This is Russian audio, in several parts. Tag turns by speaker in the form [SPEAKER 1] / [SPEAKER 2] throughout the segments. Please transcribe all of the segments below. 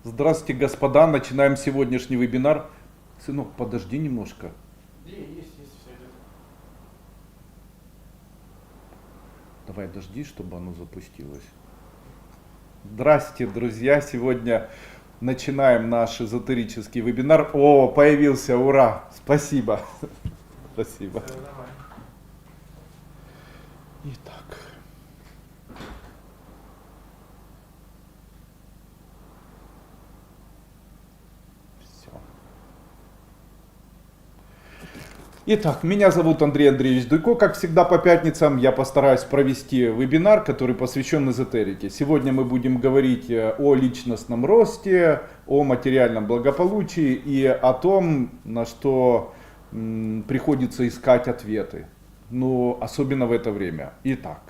[SPEAKER 1] Здравствуйте, господа. Начинаем сегодняшний вебинар. Сынок, подожди немножко.
[SPEAKER 2] Есть, все идет.
[SPEAKER 1] Давай дожди, чтобы оно запустилось. Здравствуйте, друзья. Сегодня начинаем наш эзотерический вебинар. О, появился, ура! Спасибо. Спасибо.
[SPEAKER 2] Все нормально.
[SPEAKER 1] Итак. Все. Итак, меня зовут Андрей Андреевич Дуйко. Как всегда по пятницам я постараюсь провести вебинар, который посвящен эзотерике. Сегодня мы будем говорить о личностном росте, о материальном благополучии и о том, на что приходится искать ответы. Но особенно в это время. Итак,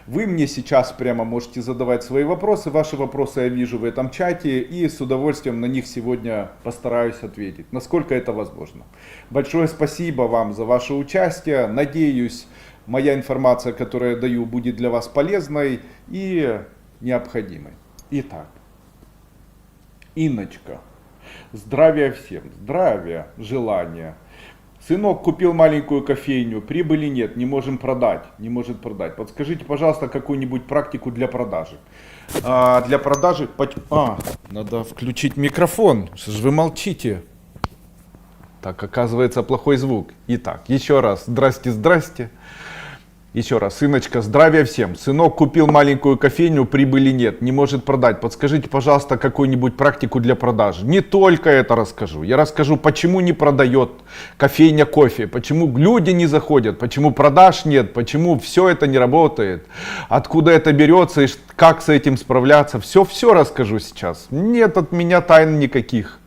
[SPEAKER 1] вы мне сейчас прямо можете задавать свои вопросы. Ваши вопросы я вижу в этом чате и с удовольствием на них сегодня постараюсь ответить, насколько это возможно. Большое спасибо вам за ваше участие. Надеюсь, моя информация, которую я даю, будет для вас полезной и необходимой. Итак, Инночка, здравия всем, здравия, желания. Сынок купил маленькую кофейню, прибыли нет, не можем продать, не может продать. Подскажите, пожалуйста, какую-нибудь практику для продажи. Для продажи... Надо включить микрофон, что же вы молчите? Так, оказывается, плохой звук. Итак, еще раз, здрасте, здрасте. Еще раз, сыночка, здравия всем. Сынок купил маленькую кофейню, прибыли нет, не может продать. Подскажите, пожалуйста, какую-нибудь практику для продажи. Не только это расскажу. Я расскажу, почему не продает кофейня кофе, почему люди не заходят, почему продаж нет, почему все это не работает, откуда это берется и как с этим справляться. Все расскажу сейчас. Нет от меня тайн никаких.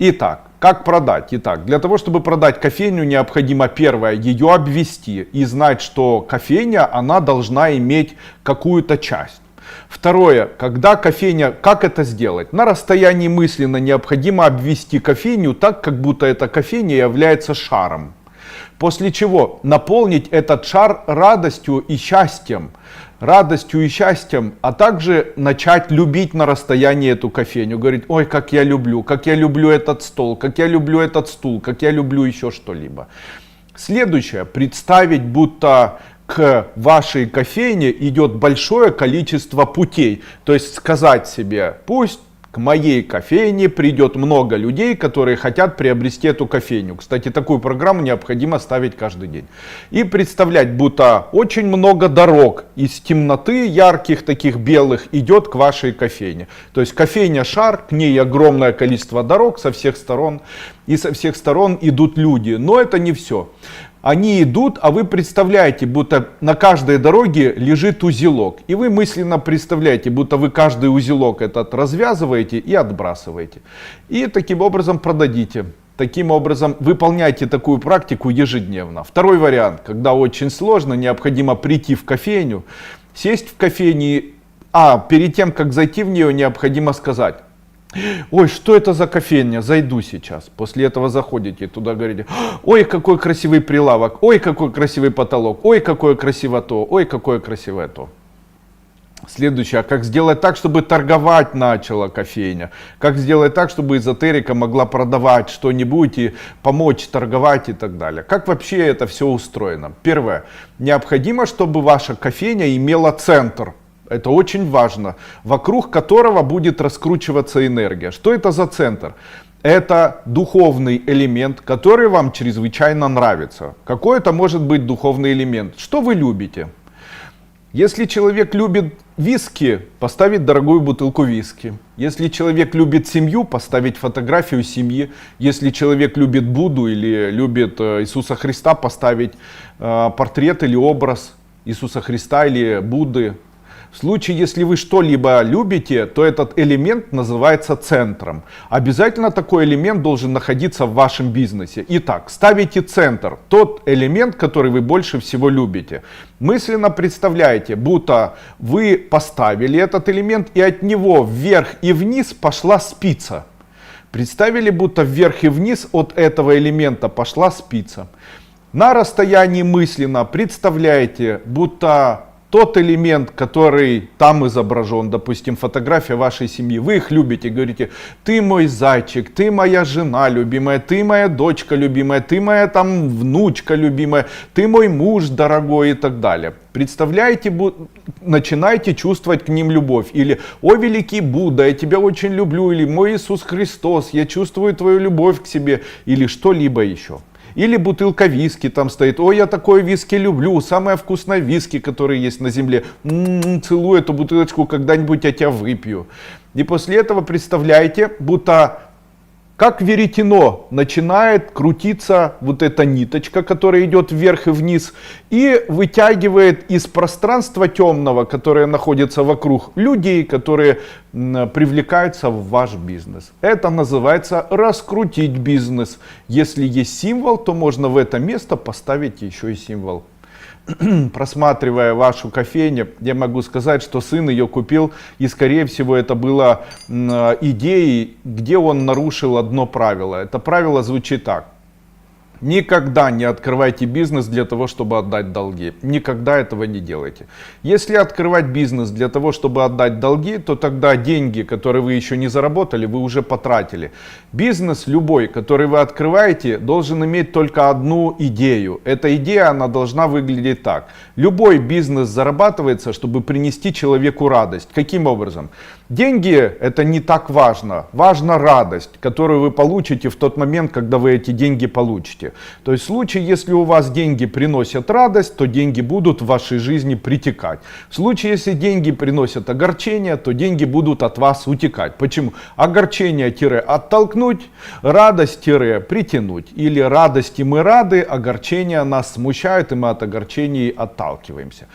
[SPEAKER 1] Итак, как продать? Итак, для того, чтобы продать кофейню, необходимо первое, ее обвести и знать, что кофейня, она должна иметь какую-то часть. Второе, когда кофейня, как это сделать? На расстоянии мысленно необходимо обвести кофейню так, как будто эта кофейня является шаром. После чего наполнить этот шар радостью и счастьем, а также начать любить на расстоянии эту кофейню. Говорить, ой, как я люблю этот стол, как я люблю этот стул, как я люблю еще что-либо. Следующее, представить, будто к вашей кофейне идет большое количество путей. То есть сказать себе, пусть к моей кофейне придет много людей, которые хотят приобрести эту кофейню. Кстати, такую программу необходимо ставить каждый день. И представлять, будто очень много дорог из темноты, ярких таких белых, идет к вашей кофейне. То есть кофейня шар, к ней огромное количество дорог со всех сторон. И со всех сторон идут люди. Но это не все. Они идут, а вы представляете, будто на каждой дороге лежит узелок. И вы мысленно представляете, будто вы каждый узелок этот развязываете и отбрасываете. И таким образом продадите. Таким образом выполняйте такую практику ежедневно. Второй вариант, когда очень сложно, необходимо прийти в кофейню, сесть в кофейне, перед тем, как зайти в нее, необходимо сказать: ой, что это за кофейня? Зайду сейчас. После этого заходите туда, говорите: ой, какой красивый прилавок, ой, какой красивый потолок, ой, какое красиво то, ой, какое красивое то. Следующее, как сделать так, чтобы торговать начала кофейня? Как сделать так, чтобы эзотерика могла продавать что-нибудь и помочь торговать и так далее? Как вообще это все устроено? Первое, необходимо, чтобы ваша кофейня имела центр. Это очень важно, вокруг которого будет раскручиваться энергия. Что это за центр? Это духовный элемент, который вам чрезвычайно нравится. Какой это может быть духовный элемент? Что вы любите? Если человек любит виски, поставить дорогую бутылку виски. Если человек любит семью, поставить фотографию семьи. Если человек любит Будду или любит Иисуса Христа, поставить портрет или образ Иисуса Христа или Будды. В случае, если вы что-либо любите, то этот элемент называется центром. Обязательно такой элемент должен находиться в вашем бизнесе. Итак, ставите центр, тот элемент, который вы больше всего любите. Мысленно представляете, будто вы поставили этот элемент, и от него вверх и вниз пошла спица. Представили, будто вверх и вниз от этого элемента пошла спица. На расстоянии мысленно представляете, будто тот элемент, который там изображен, допустим, фотография вашей семьи, вы их любите, говорите, ты мой зайчик, ты моя жена любимая, ты моя дочка любимая, ты моя там внучка любимая, ты мой муж дорогой и так далее. Представляете, начинаете чувствовать к ним любовь. Или, о великий Будда, я тебя очень люблю. Или, мой Иисус Христос, я чувствую твою любовь к себе. Или что-либо еще. Или бутылка виски там стоит. Ой, я такое виски люблю. Самое вкусное виски, которое есть на земле. Целую эту бутылочку, когда-нибудь я тебя выпью. И после этого представляете, будто как веретено начинает крутиться вот эта ниточка, которая идет вверх и вниз, и вытягивает из пространства темного, которое находится вокруг, людей, которые привлекаются в ваш бизнес. Это называется раскрутить бизнес. Если есть символ, то можно в это место поставить еще и символ. Просматривая вашу кофейню, я могу сказать, что сын ее купил, и скорее всего это было идеей, где он нарушил одно правило. Это правило звучит так. Никогда не открывайте бизнес для того, чтобы отдать долги. Никогда этого не делайте. Если открывать бизнес для того, чтобы отдать долги, то тогда деньги, которые вы еще не заработали, вы уже потратили. Бизнес любой, который вы открываете, должен иметь только одну идею. Эта идея, она должна выглядеть так. Любой бизнес зарабатывается, чтобы принести человеку радость. Каким образом? Деньги это не так важно. Важна радость, которую вы получите в тот момент, когда вы эти деньги получите. То есть в случае, если у вас деньги приносят радость, то деньги будут в вашей жизни притекать. В случае, если деньги приносят огорчение, то деньги будут от вас утекать. Почему? Огорчение-оттолкнуть, радость-притянуть. Или радости мы рады, огорчение нас смущает, и мы от огорчений отталкиваемся.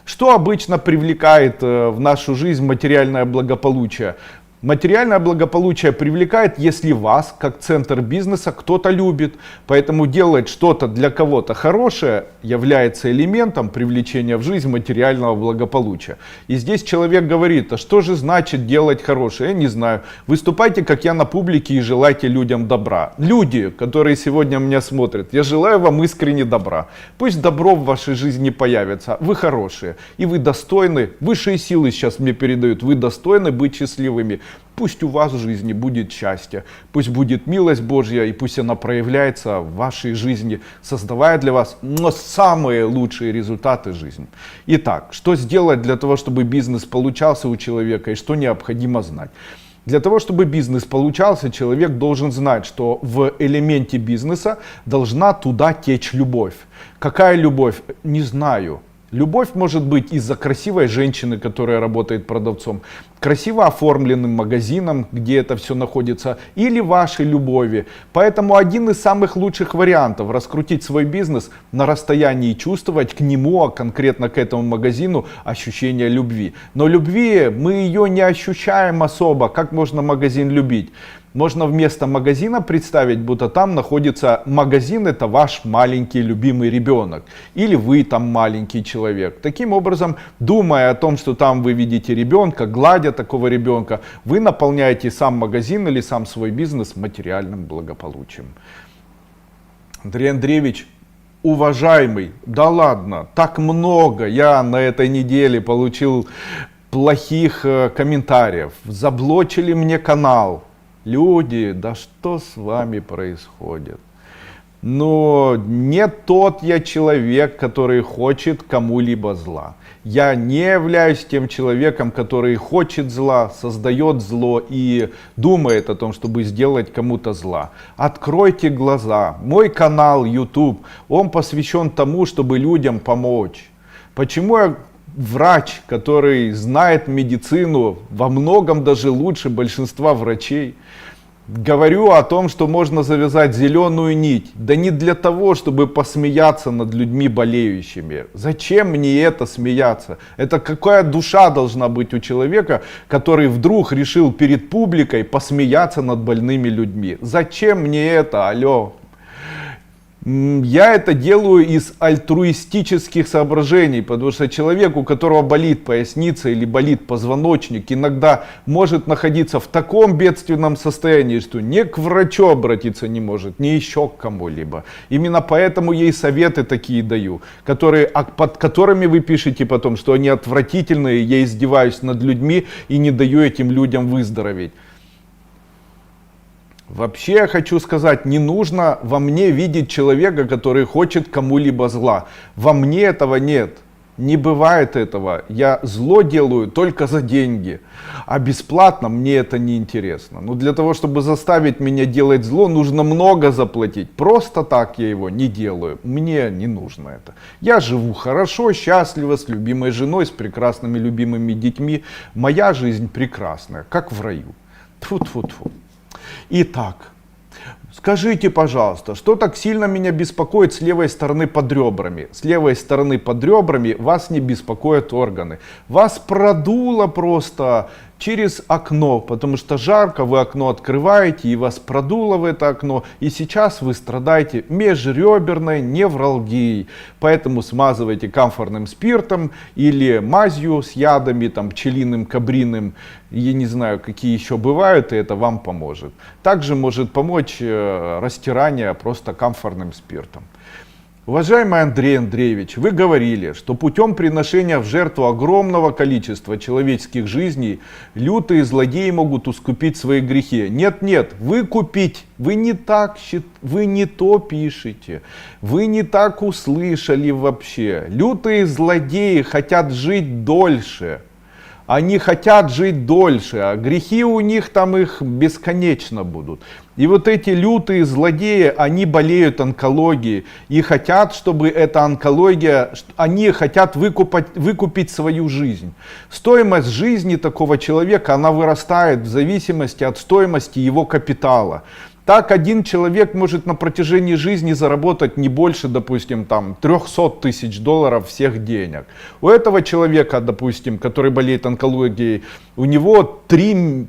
[SPEAKER 1] Что обычно привлекает в нашу жизнь материальное благополучие? Материальное благополучие привлекает, если вас, как центр бизнеса, кто-то любит. Поэтому делать что-то для кого-то хорошее является элементом привлечения в жизнь материального благополучия. И здесь человек говорит, а что же значит делать хорошее? Я не знаю. Выступайте, как я, на публике и желайте людям добра. Люди, которые сегодня меня смотрят, я желаю вам искренне добра. Пусть добро в вашей жизни появится. Вы хорошие. И вы достойны, высшие силы сейчас мне передают, вы достойны быть счастливыми. Пусть у вас в жизни будет счастье, пусть будет милость Божья, и пусть она проявляется в вашей жизни, создавая для вас самые лучшие результаты жизни. Итак, что сделать для того, чтобы бизнес получался у человека, и что необходимо знать? Для того, чтобы бизнес получался, человек должен знать, что в элементе бизнеса должна туда течь любовь. Какая любовь? Не знаю. Любовь может быть из-за красивой женщины, которая работает продавцом, красиво оформленным магазином, где это все находится, или вашей любови. Поэтому один из самых лучших вариантов раскрутить свой бизнес на расстоянии и чувствовать к нему, а конкретно к этому магазину, ощущение любви. Но любви мы ее не ощущаем особо. Как можно магазин любить? Можно вместо магазина представить, будто там находится магазин, это ваш маленький любимый ребенок. Или вы там маленький человек. Таким образом, думая о том, что там вы видите ребенка, гладя такого ребенка, вы наполняете сам магазин или сам свой бизнес материальным благополучием. Андрей Андреевич, уважаемый, да ладно, так много я на этой неделе получил плохих комментариев. Заблочили мне канал. Люди, да что с вами происходит? Но не тот я человек, который хочет кому-либо зла. Я не являюсь тем человеком, который хочет зла, создает зло и думает о том, чтобы сделать кому-то зла. Откройте глаза. Мой канал YouTube, он посвящен тому, чтобы людям помочь. Почему я врач, который знает медицину во многом даже лучше большинства врачей? Говорю о том, что можно завязать зеленую нить. Да не для того, чтобы посмеяться над людьми болеющими. Зачем мне это смеяться? Это какая душа должна быть у человека, который вдруг решил перед публикой посмеяться над больными людьми? Зачем мне это? Алло. Я это делаю из альтруистических соображений, потому что человек, у которого болит поясница или болит позвоночник, иногда может находиться в таком бедственном состоянии, что ни к врачу обратиться не может, ни еще к кому-либо. Именно поэтому я и советы такие даю, под которыми вы пишете потом, что они отвратительные, я издеваюсь над людьми и не даю этим людям выздороветь. Вообще я хочу сказать, не нужно во мне видеть человека, который хочет кому-либо зла. Во мне этого нет. Не бывает этого. Я зло делаю только за деньги. А бесплатно мне это не интересно. Но для того, чтобы заставить меня делать зло, нужно много заплатить. Просто так я его не делаю. Мне не нужно это. Я живу хорошо, счастливо, с любимой женой, с прекрасными любимыми детьми. Моя жизнь прекрасная, как в раю. Тьфу-тьфу-тьфу. Итак, скажите, пожалуйста, что так сильно меня беспокоит с левой стороны под ребрами? С левой стороны под ребрами вас не беспокоят органы. Вас продуло просто через окно, потому что жарко, вы окно открываете и вас продуло в это окно. И сейчас вы страдаете межреберной невралгией. Поэтому смазывайте камфорным спиртом или мазью с ядами, там, пчелиным, кабриным. Я не знаю, какие еще бывают, и это вам поможет. Также может помочь растирание просто камфорным спиртом. Уважаемый Андрей Андреевич, вы говорили, что путем приношения в жертву огромного количества человеческих жизней лютые злодеи могут искупить свои грехи. Нет, выкупить. Вы не то пишете. Вы не так услышали вообще. Лютые злодеи хотят жить дольше. Они хотят жить дольше, а грехи у них там их бесконечно будут. И вот эти лютые злодеи, они болеют онкологией и хотят, чтобы эта онкология, они хотят выкупить свою жизнь. Стоимость жизни такого человека, она вырастает в зависимости от стоимости его капитала. Так один человек может на протяжении жизни заработать не больше, допустим, там, 300 тысяч долларов всех денег. У этого человека, допустим, который болеет онкологией, у него 300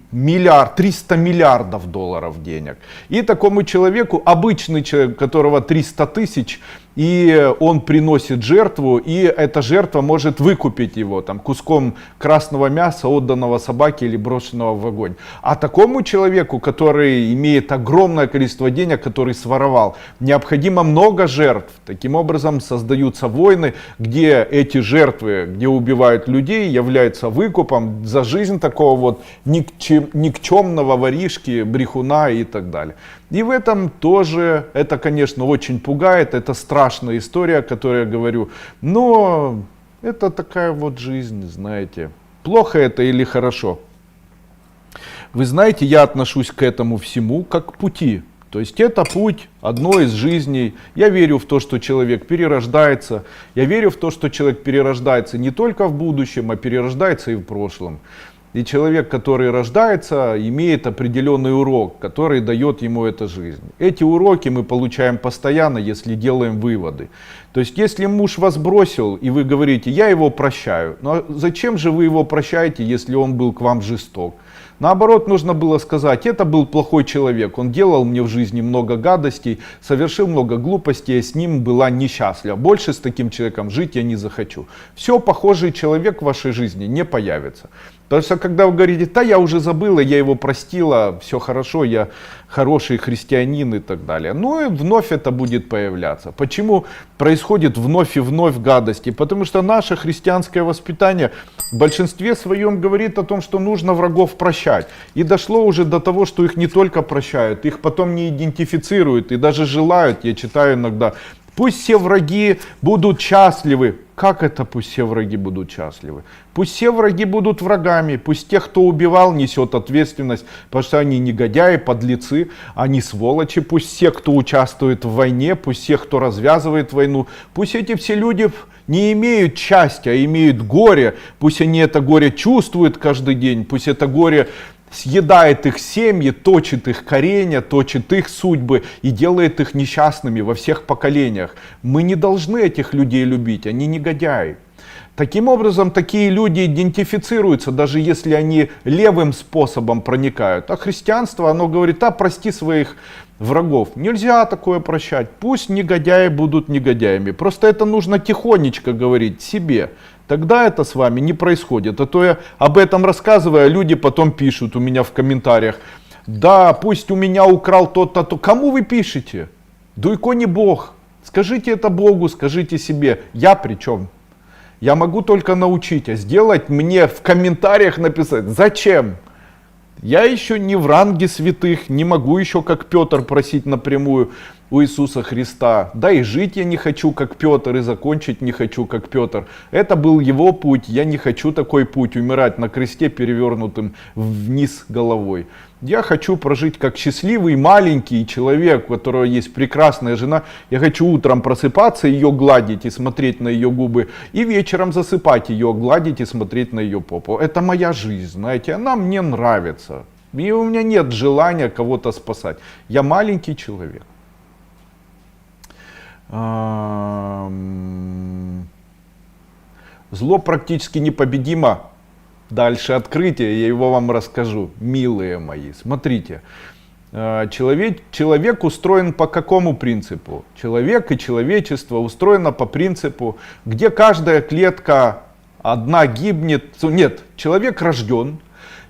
[SPEAKER 1] миллиардов долларов денег. И такому человеку, обычный человек, у которого 300 тысяч, и он приносит жертву, и эта жертва может выкупить его там, куском красного мяса, отданного собаке или брошенного в огонь. А такому человеку, который имеет огромное количество денег, который своровал, необходимо много жертв. Таким образом создаются войны, где эти жертвы, где убивают людей, являются выкупом за жизнь такого вот никчемного воришки, брехуна и так далее. И в этом тоже, это, конечно, очень пугает, это страшная история, о которой я говорю, но это такая вот жизнь, знаете. Плохо это или хорошо? Вы знаете, я отношусь к этому всему как к пути. То есть это путь одной из жизней. Я верю в то, что человек перерождается. Я верю в то, что человек перерождается не только в будущем, а перерождается и в прошлом. И человек, который рождается, имеет определенный урок, который дает ему эта жизнь. Эти уроки мы получаем постоянно, если делаем выводы. То есть, если муж вас бросил, и вы говорите, я его прощаю, но зачем же вы его прощаете, если он был к вам жесток? Наоборот, нужно было сказать, это был плохой человек, он делал мне в жизни много гадостей, совершил много глупостей, я с ним была несчастлива. Больше с таким человеком жить я не захочу. Все, похожий человек в вашей жизни не появится. Потому что когда вы говорите, да я уже забыла, я его простила, все хорошо, я хороший христианин и так далее. Ну и вновь это будет появляться. Почему происходит вновь и вновь гадости? Потому что наше христианское воспитание в большинстве своем говорит о том, что нужно врагов прощать. И дошло уже до того, что их не только прощают, их потом не идентифицируют и даже желают, я читаю иногда, пусть все враги будут счастливы. Как это пусть все враги будут счастливы? Пусть все враги будут врагами, пусть тех, кто убивал, несет ответственность, потому что они негодяи, подлецы, они сволочи. Пусть все, кто участвует в войне, пусть все, кто развязывает войну, пусть эти все люди не имеют счастья, а имеют горе. Пусть они это горе чувствуют каждый день, пусть это горе съедает их семьи, точит их коренья, точит их судьбы и делает их несчастными во всех поколениях. Мы не должны этих людей любить, они негодяи. Таким образом, такие люди идентифицируются, даже если они левым способом проникают. А христианство, оно говорит, прости своих врагов. Нельзя такое прощать. Пусть негодяи будут негодяями. Просто это нужно тихонечко говорить себе. Тогда это с вами не происходит. А то я об этом рассказываю, а люди потом пишут у меня в комментариях. Да, пусть у меня украл тот-то, то. Кому вы пишете? Дуйко не Бог. Скажите это Богу, скажите себе. Я при чем? Я могу только научить, а сделать мне в комментариях написать. Зачем? Я еще не в ранге святых, не могу еще как Петр просить напрямую у Иисуса Христа. Да и жить я не хочу как Петр, и закончить не хочу как Петр. Это был его путь, я не хочу такой путь, умирать на кресте перевернутым вниз головой. Я хочу прожить как счастливый маленький человек, у которого есть прекрасная жена. Я хочу утром просыпаться, ее гладить и смотреть на ее губы. И вечером засыпать ее, гладить и смотреть на ее попу. Это моя жизнь, знаете, она мне нравится. И у меня нет желания кого-то спасать. Я маленький человек. Зло практически непобедимо. Дальше открытие, я его вам расскажу, милые мои. Смотрите, человек устроен по какому принципу? Человек и человечество устроено по принципу, где каждая клетка одна гибнет. Нет, человек рожден,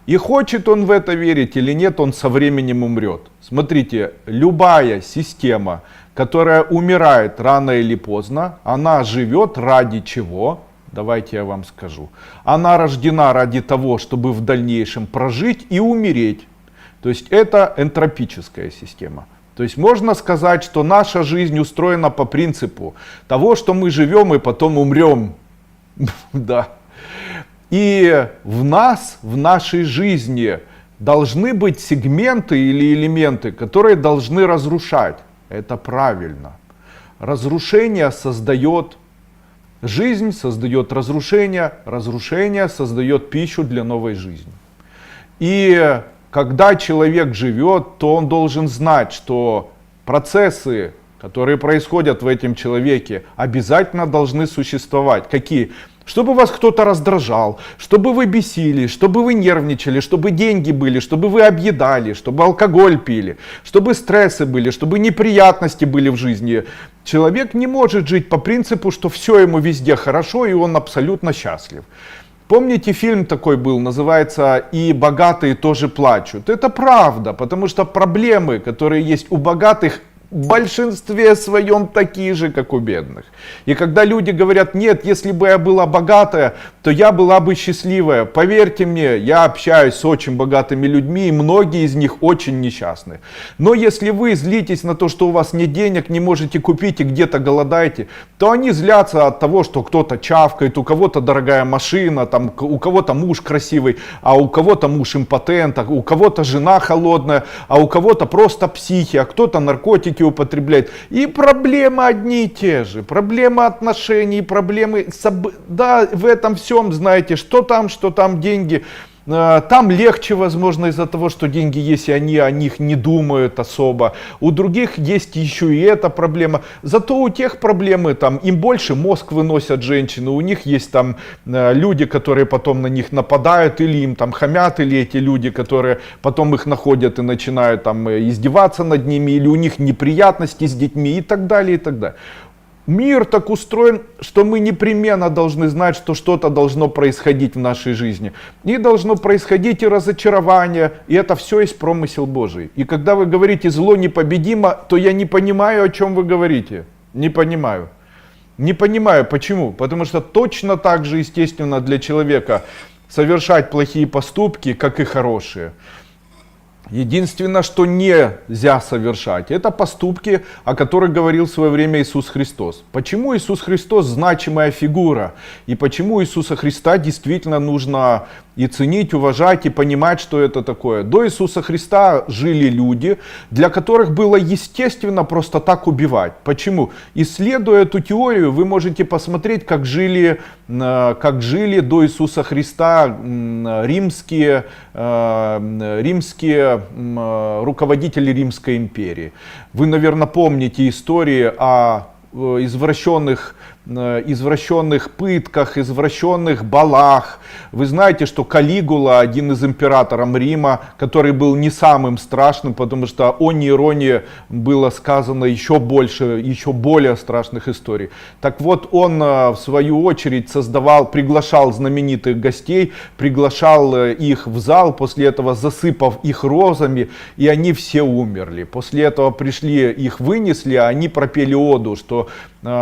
[SPEAKER 1] и хочет он в это верить или нет, он со временем умрет. Смотрите, любая система, которая умирает рано или поздно, она живет ради чего? Давайте я вам скажу. Она рождена ради того, чтобы в дальнейшем прожить и умереть. То есть это энтропическая система. То есть можно сказать, что наша жизнь устроена по принципу того, что мы живем и потом умрем. Да. И в нас, в нашей жизни должны быть сегменты или элементы, которые должны разрушать. Это правильно. Разрушение создает жизнь, создает разрушение, разрушение создает пищу для новой жизни. И когда человек живет, то он должен знать, что процессы, которые происходят в этом человеке, обязательно должны существовать. Какие? Чтобы вас кто-то раздражал, чтобы вы бесились, чтобы вы нервничали, чтобы деньги были, чтобы вы объедали, чтобы алкоголь пили, чтобы стрессы были, чтобы неприятности были в жизни. Человек не может жить по принципу, что все ему везде хорошо и он абсолютно счастлив. Помните, фильм такой был, называется «И богатые тоже плачут». Это правда, потому что проблемы, которые есть у богатых, в большинстве своем такие же, как у бедных. И когда люди говорят, нет, если бы я была богатая, то я была бы счастливая. Поверьте мне, я общаюсь с очень богатыми людьми, и многие из них очень несчастны. Но если вы злитесь на то, что у вас нет денег, не можете купить и где-то голодаете, то они злятся от того, что кто-то чавкает, у кого-то дорогая машина, там, у кого-то муж красивый, а у кого-то муж импотент, а у кого-то жена холодная, а у кого-то просто психи, а кто-то наркотики употребляет. И проблемы одни и те же. Проблемы отношений, проблемы... Да, в этом всем, знаете, что там деньги. Там легче, возможно, из-за того, что деньги есть, и они о них не думают особо. У других есть еще и эта проблема. Зато у тех проблемы, там, им больше мозг выносят женщины. У них есть там люди, которые потом на них нападают, или им там хамят, или эти люди, которые потом их находят и начинают там издеваться над ними, или у них неприятности с детьми и так далее, и так далее. Мир так устроен, что мы непременно должны знать, что что-то должно происходить в нашей жизни. И должно происходить и разочарование, и это все есть промысел Божий. И когда вы говорите «зло непобедимо», то я не понимаю, о чем вы говорите. Не понимаю. Не понимаю, почему? Потому что точно так же естественно для человека совершать плохие поступки, как и хорошие. Единственное, что нельзя совершать, это поступки, о которых говорил в свое время Иисус Христос. Почему Иисус Христос значимая фигура? И почему Иисуса Христа действительно нужно и ценить, уважать, и понимать, что это такое? До Иисуса Христа жили люди, для которых было естественно просто так убивать. Почему? Исследуя эту теорию, вы можете посмотреть, как жили до Иисуса Христа римские руководители Римской империи. Вы, наверное, помните истории о извращенных извращенных пытках, извращенных балах. Вы знаете, что Калигула, один из императоров Рима, который был не самым страшным, потому что о Нероне было сказано еще больше, еще более страшных историй. Так вот, он в свою очередь приглашал знаменитых гостей, приглашал их в зал, после этого засыпав их розами, и они все умерли. После этого пришли, их вынесли, а они пропели оду, что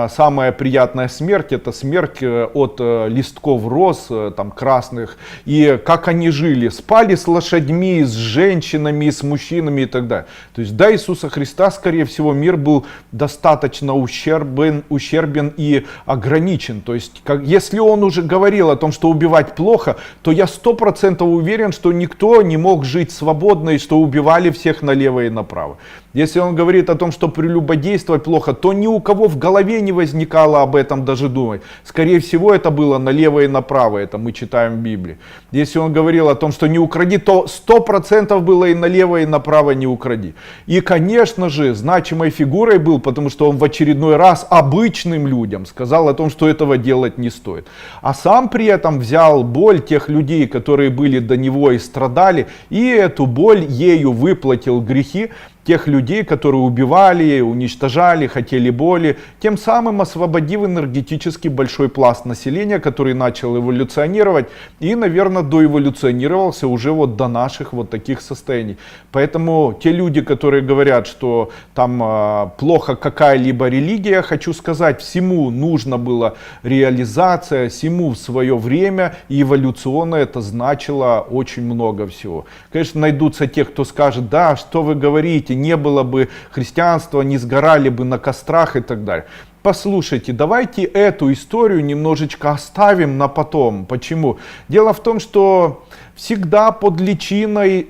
[SPEAKER 1] самая приятная смерть — это смерть от листков роз, там, красных. И как они жили, спали с лошадьми, с женщинами, с мужчинами и так далее. То есть до Иисуса Христа, скорее всего, мир был достаточно ущербен и ограничен. То есть если он уже говорил о том, что убивать плохо, то я 100% уверен, что никто не мог жить свободно и что убивали всех налево и направо. Если он говорит о том, что прелюбодействовать плохо, то ни у кого в голове не возникало об этом даже думать. Скорее всего, это было налево и направо, это мы читаем в Библии. Если он говорил о том, что не укради, то 100% было и налево, и направо не укради. И, конечно же, значимой фигурой был, потому что он в очередной раз обычным людям сказал о том, что этого делать не стоит. А сам при этом взял боль тех людей, которые были до него и страдали, и эту боль ею выплатил грехи тех людей, которые убивали, уничтожали, хотели боли, тем самым освободив энергетически большой пласт населения, который начал эволюционировать и, наверное, доэволюционировался уже вот до наших вот таких состояний. Поэтому те люди, которые говорят, что там плохо какая-либо религия, хочу сказать, всему нужно было реализация, всему в свое время, и эволюционно это значило очень много всего. Конечно, найдутся те, кто скажет: да, что вы говорите, не было бы христианства, не сгорали бы на кострах и так далее. Послушайте, давайте эту историю немножечко оставим на потом. Почему? Дело в том, что всегда под личиной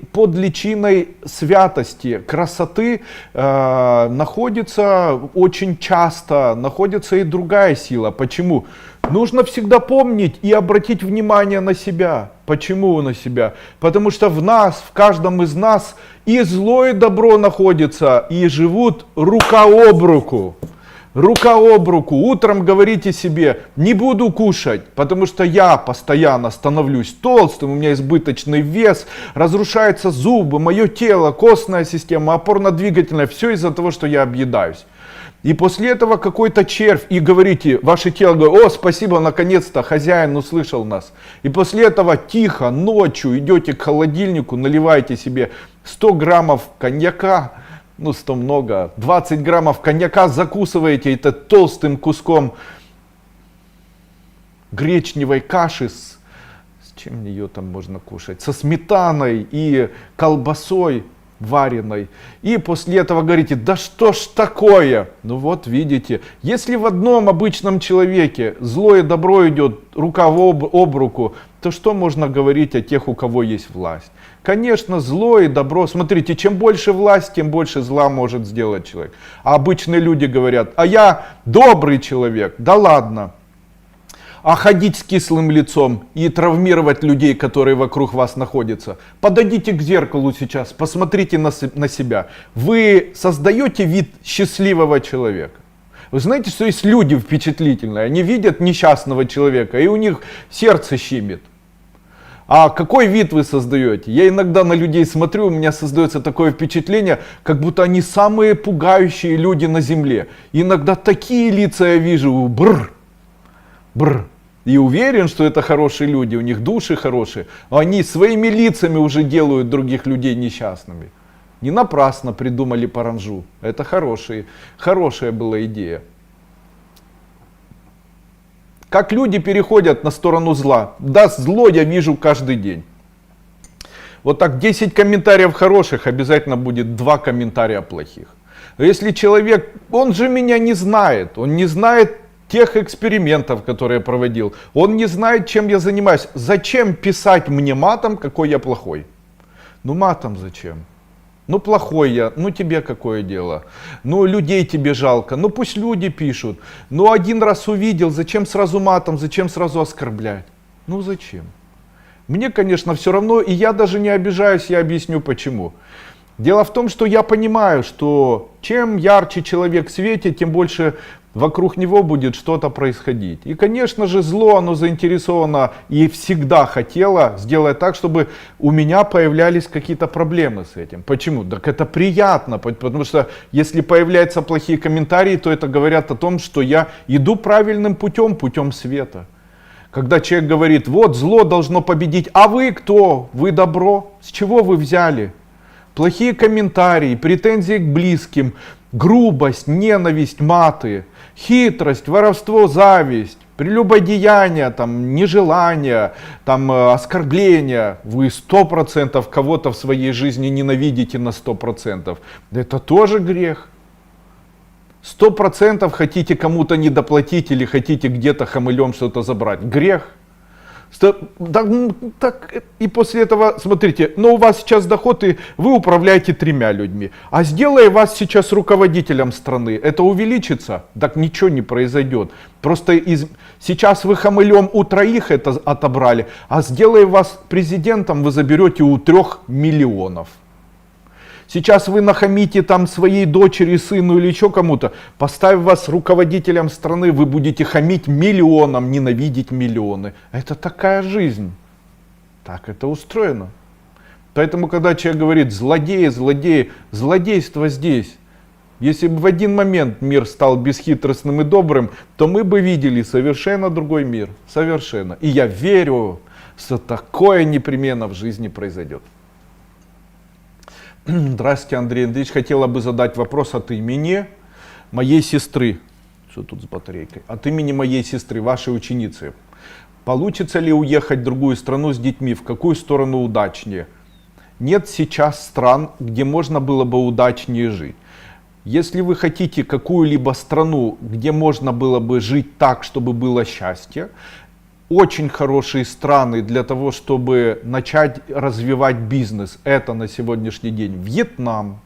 [SPEAKER 1] святости, красоты находится очень часто, находится и другая сила. Почему? Нужно всегда помнить и обратить внимание на себя. Почему на себя? Потому что в нас, в каждом из нас и зло, и добро находятся, и живут рука об руку. Рука об руку. Утром говорите себе: не буду кушать, потому что я постоянно становлюсь толстым, у меня избыточный вес, разрушаются зубы, мое тело, костная система, опорно-двигательная, все из-за того, что я объедаюсь. И после этого какой-то червь, и говорите, ваше тело говорит: о, спасибо, наконец-то хозяин услышал нас. И после этого тихо, ночью идете к холодильнику, наливаете себе 100 граммов коньяка, 100 много, 20 граммов коньяка, закусываете это толстым куском гречневой каши с чем ее там можно кушать, со сметаной и колбасой вареной. И после этого говорите: да что ж такое? Ну вот видите, если в одном обычном человеке зло и добро идет рука об руку, то что можно говорить о тех, у кого есть власть? Конечно, зло и добро. Смотрите, чем больше власть, тем больше зла может сделать человек. А обычные люди говорят: а я добрый человек. Да ладно. А ходить с кислым лицом и травмировать людей, которые вокруг вас находятся. Подойдите к зеркалу сейчас, посмотрите на себя. Вы создаете вид счастливого человека. Вы знаете, что есть люди впечатлительные, они видят несчастного человека, и у них сердце щемит. А какой вид вы создаете? Я иногда на людей смотрю, у меня создается такое впечатление, как будто они самые пугающие люди на земле. Иногда такие лица я вижу: бррр, бррр. И уверен, что это хорошие люди, у них души хорошие. Они своими лицами уже делают других людей несчастными. Не напрасно придумали паранджу. Это хорошая была идея. Как люди переходят на сторону зла. Да, зло я вижу каждый день. Вот так 10 комментариев хороших, обязательно будет 2 комментария плохих. Но если человек, он же меня не знает, он не знает тех экспериментов, которые я проводил. Он не знает, чем я занимаюсь. Зачем писать мне матом, какой я плохой? Ну матом зачем? Ну плохой я, ну тебе какое дело? Ну людей тебе жалко, ну пусть люди пишут. Ну один раз увидел, зачем сразу матом, зачем сразу оскорблять? Ну зачем? Мне, конечно, все равно, и я даже не обижаюсь, я объясню почему. Дело в том, что я понимаю, что чем ярче человек в свете, тем больше вокруг него будет что-то происходить. И, конечно же, зло, оно заинтересовано и всегда хотело сделать так, чтобы у меня появлялись какие-то проблемы с этим. Почему? Так это приятно, потому что если появляются плохие комментарии, то это говорят о том, что я иду правильным путем, путем света. Когда человек говорит, вот зло должно победить, а вы кто? Вы добро? С чего вы взяли? Плохие комментарии, претензии к близким, грубость, ненависть, маты, хитрость, воровство, зависть, прелюбодеяние, там, нежелание, там, оскорбление. Вы 100% кого-то в своей жизни ненавидите на 100%. Это тоже грех. 100% хотите кому-то недоплатить или хотите где-то хамылем что-то забрать. Грех. Так, и после этого, смотрите, но у вас сейчас доход, и вы управляете 3 людьми. А сделай вас сейчас руководителем страны, это увеличится? Так ничего не произойдет. Просто сейчас вы хамылем у 3 это отобрали, а сделай вас президентом, вы заберете у 3 миллионов. Сейчас вы нахамите там своей дочери, сыну или еще кому-то, поставив вас руководителем страны, вы будете хамить миллионам, ненавидеть миллионы. Это такая жизнь. Так это устроено. Поэтому, когда человек говорит злодеи, злодеи, злодейство здесь. Если бы в один момент мир стал бесхитростным и добрым, то мы бы видели совершенно другой мир. Совершенно. И я верю, что такое непременно в жизни произойдет. Здравствуйте, Андрей Андреевич. Хотела бы задать вопрос от имени моей сестры. Что тут с батарейкой? От имени моей сестры, вашей ученицы. Получится ли уехать в другую страну с детьми? В какую сторону удачнее? Нет сейчас стран, где можно было бы удачнее жить. Если вы хотите какую-либо страну, где можно было бы жить так, чтобы было счастье, очень хорошие страны для того, чтобы начать развивать бизнес. Это на сегодняшний день Вьетнам.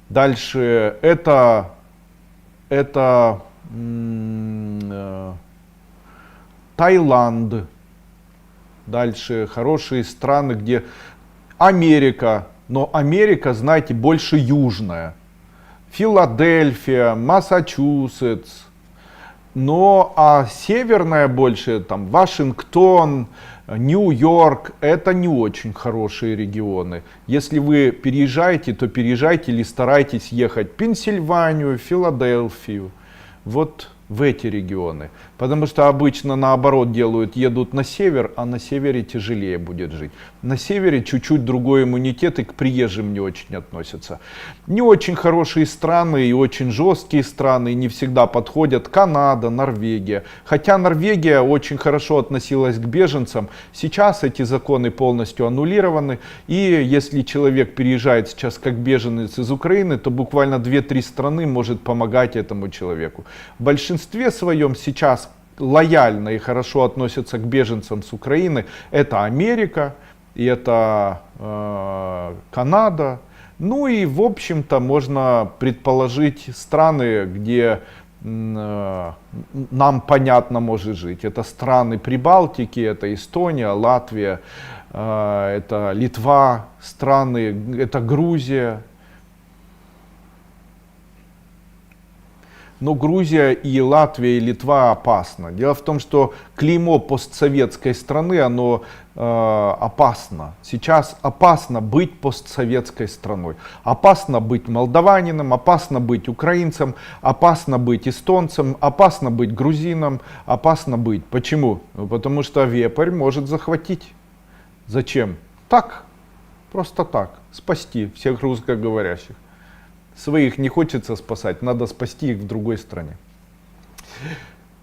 [SPEAKER 1] Дальше это Таиланд. Дальше хорошие страны, где Америка. Но Америка, знаете, больше южная. Филадельфия, Массачусетс. Но а северная больше, там Вашингтон, Нью-Йорк, это не очень хорошие регионы. Если вы переезжаете, то переезжайте или старайтесь ехать в Пенсильванию, Филадельфию, вот в эти регионы. Потому что обычно наоборот делают, едут на север, а на севере тяжелее будет жить. На севере чуть-чуть другой иммунитет и к приезжим не очень относятся. Не очень хорошие страны и очень жесткие страны не всегда подходят. Канада, Норвегия. Хотя Норвегия очень хорошо относилась к беженцам. Сейчас эти законы полностью аннулированы. И если человек переезжает сейчас как беженец из Украины, то буквально 2-3 страны может помогать этому человеку. В большинстве своем сейчас лояльно и хорошо относятся к беженцам с Украины. Это Америка, и это Канада. Ну и в общем-то можно предположить страны, где нам понятно может жить. Это страны Прибалтики, это Эстония, Латвия, это Литва, страны, это Грузия. Но Грузия и Латвия и Литва опасно. Дело в том, что клеймо постсоветской страны, оно опасно. Сейчас опасно быть постсоветской страной. Опасно быть молдаванином, опасно быть украинцем, опасно быть эстонцем, опасно быть грузином, опасно быть. Почему? Ну, потому что вепрь может захватить. Зачем? Так, просто так, спасти всех русскоговорящих. Своих не хочется спасать, надо спасти их в другой стране.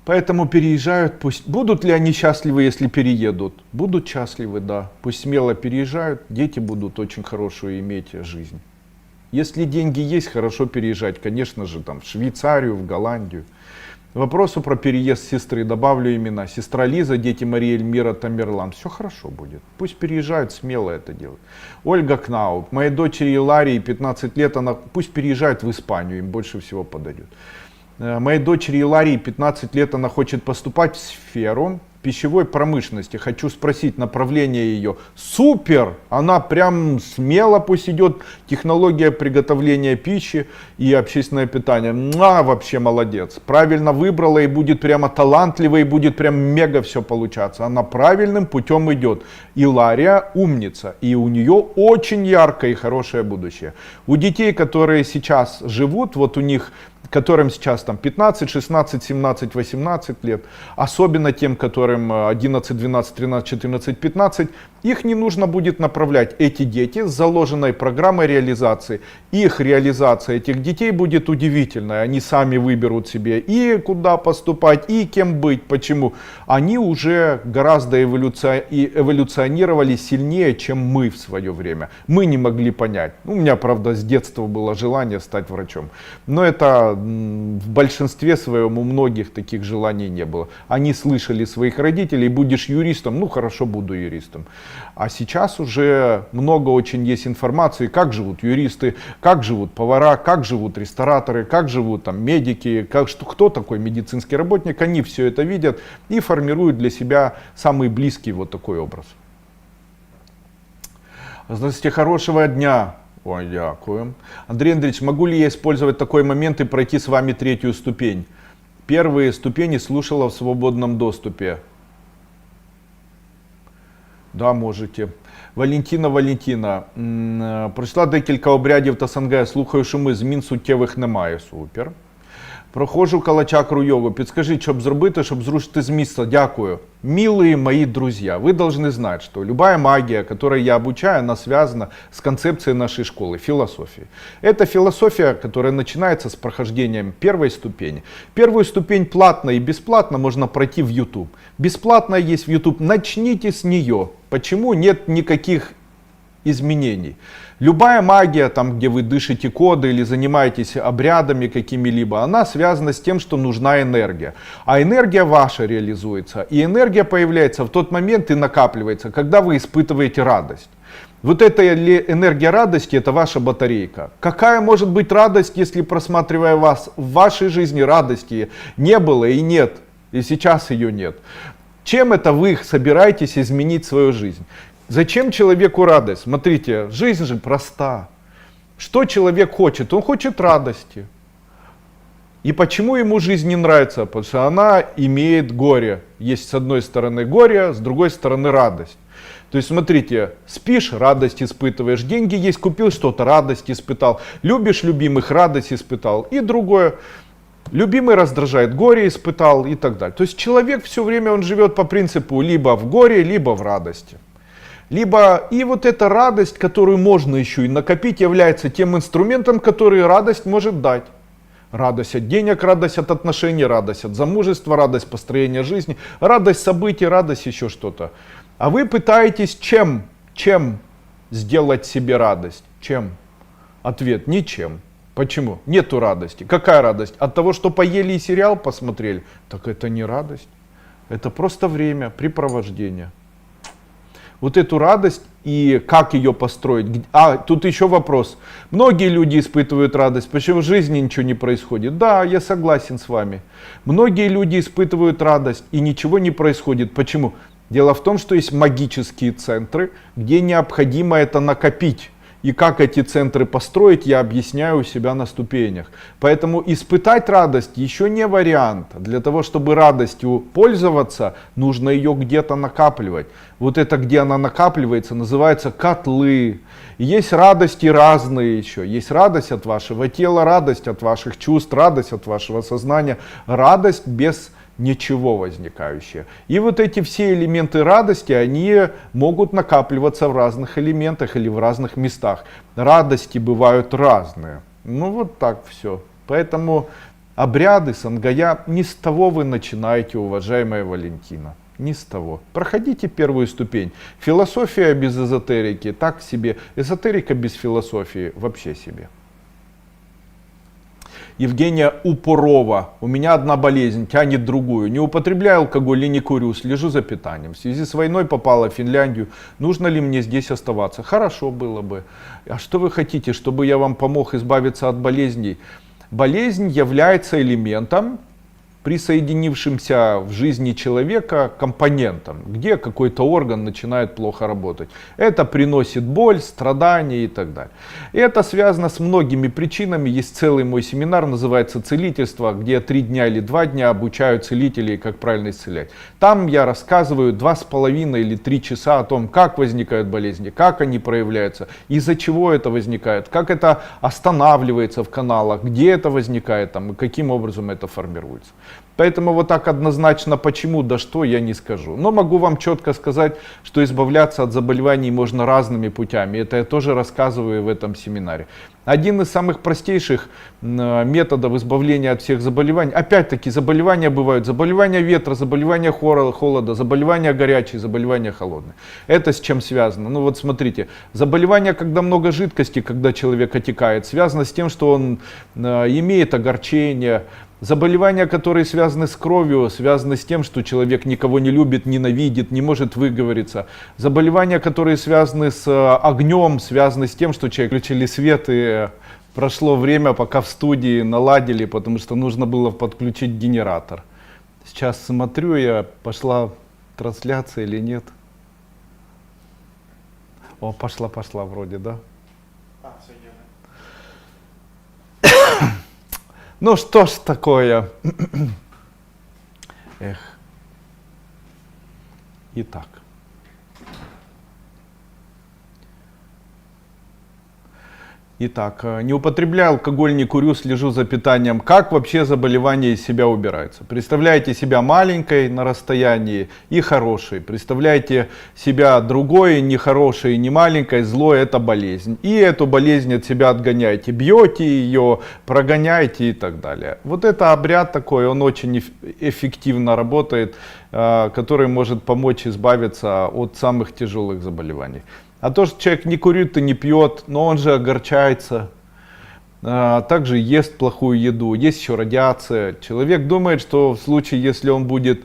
[SPEAKER 1] Поэтому переезжают, пусть. Будут ли они счастливы, если переедут? Будут счастливы, да. Пусть смело переезжают, дети будут очень хорошую иметь жизнь. Если деньги есть, хорошо переезжать, конечно же, там, в Швейцарию, в Голландию. К вопросу про переезд сестры добавлю имена. Сестра Лиза, дети Мария, Эльмира, Тамерлан. Все хорошо будет. Пусть переезжают, смело это делают. Ольга Кнау. Моей дочери Ларии 15 лет, она пусть переезжает в Испанию, им больше всего подойдет. Моей дочери Ларии 15 лет, она хочет поступать в сферу пищевой промышленности. Хочу спросить направление ее. Супер! Она прям смело пусть идет. Технология приготовления пищи и общественное питание. Вообще молодец. Правильно выбрала и будет прямо талантливо, и будет прям мега все получаться. Она правильным путем идет. И Лария умница. И у нее очень яркое и хорошее будущее. У детей, которые сейчас живут, вот у них, которым сейчас там 15, 16, 17, 18 лет, особенно тем, которым 11, 12, 13, 14, 15, их не нужно будет направлять. Эти дети с заложенной программой реализации, их реализация этих детей будет удивительной. Они сами выберут себе и куда поступать, и кем быть. Почему? Они уже гораздо эволюционировали сильнее, чем мы в свое время. Мы не могли понять. У меня, правда, с детства было желание стать врачом. Но это в большинстве своем у многих таких желаний не было. Они слышали своих родителей: будешь юристом, ну хорошо, буду юристом. А сейчас уже много очень есть информации, как живут юристы, как живут повара, как живут рестораторы, как живут там медики, кто такой медицинский работник. Они все это видят и формируют для себя самый близкий вот такой образ. Здравствуйте, хорошего дня. Ой, дякую. Андрей Андреевич, могу ли я использовать такой момент и пройти с вами третью ступень? Первые ступени слушала в свободном доступе. Да, можете. Валентина, пройшла декілька обрядів та санге, слухаю шуми, змін суттєвих немає. Супер. Проходжу калачакру йогу. Підскажіть, щоб зробити, щоб зрушити з місця. Дякую. Милые мои друзья, вы должны знать, что любая магия, которой я обучаю, она связана с концепцией нашей школы, философии. Это философия, которая начинается с прохождением первой ступени. Первую ступень платно и бесплатно можно пройти в YouTube. Бесплатно есть в YouTube. Начните с нее. Почему нет никаких изменений? Любая магия, там, где вы дышите коды или занимаетесь обрядами какими-либо, она связана с тем, что нужна энергия. А энергия ваша реализуется. И энергия появляется в тот момент и накапливается, когда вы испытываете радость. Вот эта энергия радости, это ваша батарейка. Какая может быть радость, если, просматривая вас, в вашей жизни радости не было и нет, и сейчас ее нет? Чем это вы собираетесь изменить свою жизнь? Зачем человеку радость? Смотрите, жизнь же проста. Что человек хочет? Он хочет радости. И почему ему жизнь не нравится? Потому что она имеет горе. Есть с одной стороны горе, с другой стороны радость. То есть смотрите, спишь, радость испытываешь, деньги есть, купил что-то, радость испытал. Любишь любимых, радость испытал. И другое. Любимый раздражает, горе испытал и так далее. То есть человек все время он живет по принципу либо в горе, либо в радости. Либо и вот эта радость, которую можно еще и накопить, является тем инструментом, который радость может дать. Радость от денег, радость от отношений, радость от замужества, радость построения жизни, радость событий, радость еще что-то. А вы пытаетесь чем сделать себе радость? Чем? Ответ: ничем. Почему? Нету радости. Какая радость? От того, что поели и сериал посмотрели? Так это не радость. Это просто время, препровождение. Вот эту радость и как ее построить. Тут еще вопрос. Многие люди испытывают радость, почему в жизни ничего не происходит. Да, я согласен с вами. Многие люди испытывают радость и ничего не происходит. Почему? Дело в том, что есть магические центры, где необходимо это накопить. И как эти центры построить, я объясняю у себя на ступенях. Поэтому испытать радость еще не вариант. Для того, чтобы радостью пользоваться, нужно ее где-то накапливать. Вот это, где она накапливается, называется котлы. И есть радости разные еще. Есть радость от вашего тела, радость от ваших чувств, радость от вашего сознания. Радость без ничего возникающее. И вот эти все элементы радости, они могут накапливаться в разных элементах или в разных местах. Радости бывают разные. Ну вот так все. Поэтому обряды сангая, не с того вы начинаете, уважаемая Валентина. Не с того. Проходите первую ступень. Философия без эзотерики так себе. Эзотерика без философии вообще себе. Евгения Упорова. У меня одна болезнь, тянет другую. Не употребляю алкоголь и не курю, слежу за питанием. В связи с войной попала в Финляндию. Нужно ли мне здесь оставаться? Хорошо было бы. А что вы хотите, чтобы я вам помог избавиться от болезней? Болезнь является элементом присоединившимся в жизни человека компонентам, где какой-то орган начинает плохо работать. Это приносит боль, страдания и так далее. И это связано с многими причинами. Есть целый мой семинар, называется «Целительство», где я 3 дня или 2 дня обучаю целителей, как правильно исцелять. Там я рассказываю 2,5 или 3 часа о том, как возникают болезни, как они проявляются, из-за чего это возникает, как это останавливается в каналах, где это возникает там, и каким образом это формируется. Поэтому вот так однозначно почему, да что, я не скажу. Но могу вам четко сказать, что избавляться от заболеваний можно разными путями. Это я тоже рассказываю в этом семинаре. Один из самых простейших методов избавления от всех заболеваний. Опять-таки, заболевания бывают. Заболевания ветра, заболевания холода, заболевания горячие, заболевания холодные. Это с чем связано? Ну вот смотрите, заболевание, когда много жидкости, когда человек отекает, связано с тем, что он имеет огорчение. Заболевания, которые связаны с кровью, связаны с тем, что человек никого не любит, ненавидит, не может выговориться. Заболевания, которые связаны с огнем, связаны с тем, что человек включили свет и прошло время, пока в студии наладили, потому что нужно было подключить генератор. Сейчас смотрю я, пошла трансляция или нет. О, пошла вроде, да?
[SPEAKER 2] Все идет.
[SPEAKER 1] Ну что ж такое. Эх. Итак. Итак, не употребляю алкоголь, не курю, слежу за питанием. Как вообще заболевание из себя убирается? Представляете себя маленькой на расстоянии и хорошей. Представляете себя другой, не хорошей, не маленькой, злой, это болезнь. И эту болезнь от себя отгоняете, бьете ее, прогоняете и так далее. Вот это обряд такой, он очень эффективно работает, который может помочь избавиться от самых тяжелых заболеваний. А то, что человек не курит и не пьет, но он же огорчается, также ест плохую еду, есть еще радиация. Человек думает, что в случае, если он будет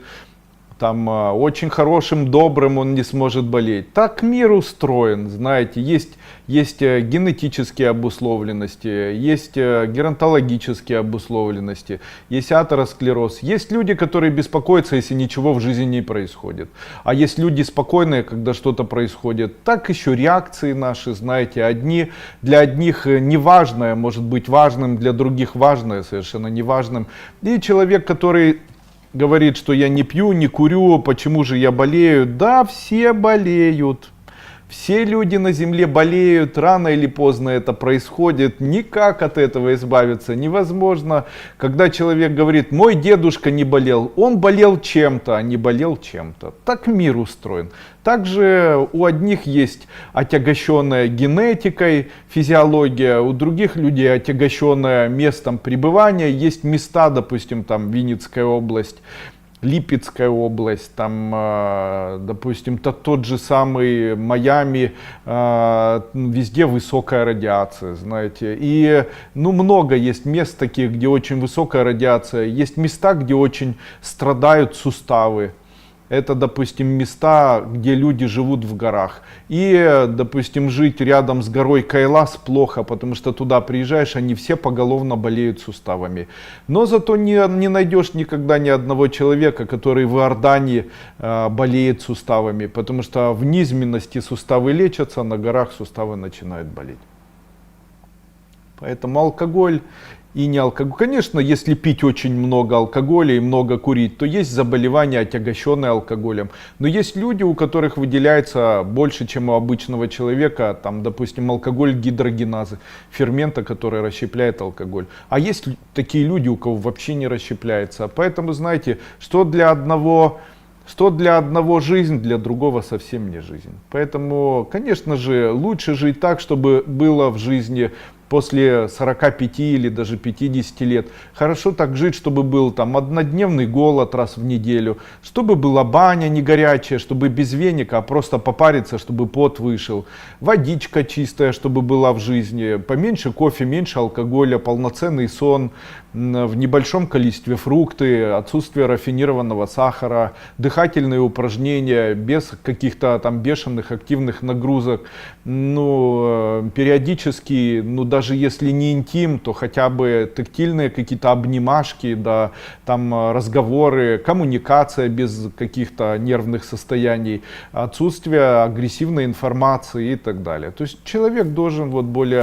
[SPEAKER 1] там очень хорошим, добрым, он не сможет болеть. Так мир устроен, знаете, есть генетические обусловленности, есть геронтологические обусловленности, есть атеросклероз. Есть люди, которые беспокоятся, если ничего в жизни не происходит. А есть люди спокойные, когда что-то происходит. Так еще реакции наши, знаете, для одних неважное может быть важным, для других важное совершенно неважным. И человек, который говорит, что я не пью, не курю, почему же я болею? Да, все болеют. Все люди на земле болеют, рано или поздно это происходит, никак от этого избавиться невозможно. Когда человек говорит, мой дедушка не болел, он болел чем-то, а не болел чем-то. Так мир устроен. Также у одних есть отягощенная генетикой физиология, у других людей отягощенная местом пребывания. Есть места, допустим, там Винницкая область, Липецкая область, там, допустим, тот же самый Майами, везде высокая радиация, знаете. И много есть мест таких, где очень высокая радиация. Есть места, где очень страдают суставы. Это, допустим, места, где люди живут в горах. И, допустим, жить рядом с горой Кайлас плохо, потому что туда приезжаешь, они все поголовно болеют суставами. Но зато не найдешь никогда ни одного человека, который в Иордании болеет суставами, потому что в низменности суставы лечатся, на горах суставы начинают болеть. Поэтому алкоголь и не алкоголь. Конечно, если пить очень много алкоголя и много курить, то есть заболевания, отягощенные алкоголем. Но есть люди, у которых выделяется больше, чем у обычного человека, там, допустим, алкоголь гидрогеназы, фермента, который расщепляет алкоголь. А есть такие люди, у кого вообще не расщепляется. Поэтому, знаете, что для одного жизнь, для другого совсем не жизнь. Поэтому, конечно же, лучше жить так, чтобы было в жизни после 45 или даже 50 лет. Хорошо так жить, чтобы был там однодневный голод раз в неделю, чтобы была баня не горячая, чтобы без веника, а просто попариться, чтобы пот вышел. Водичка чистая, чтобы была в жизни, поменьше кофе, меньше алкоголя, полноценный сон, в небольшом количестве фрукты, отсутствие рафинированного сахара, дыхательные упражнения без каких-то там бешеных активных нагрузок, периодически, даже если не интим, то хотя бы тактильные какие-то обнимашки, да, там разговоры, коммуникация без каких-то нервных состояний, отсутствие агрессивной информации и так далее. То есть человек должен вот более...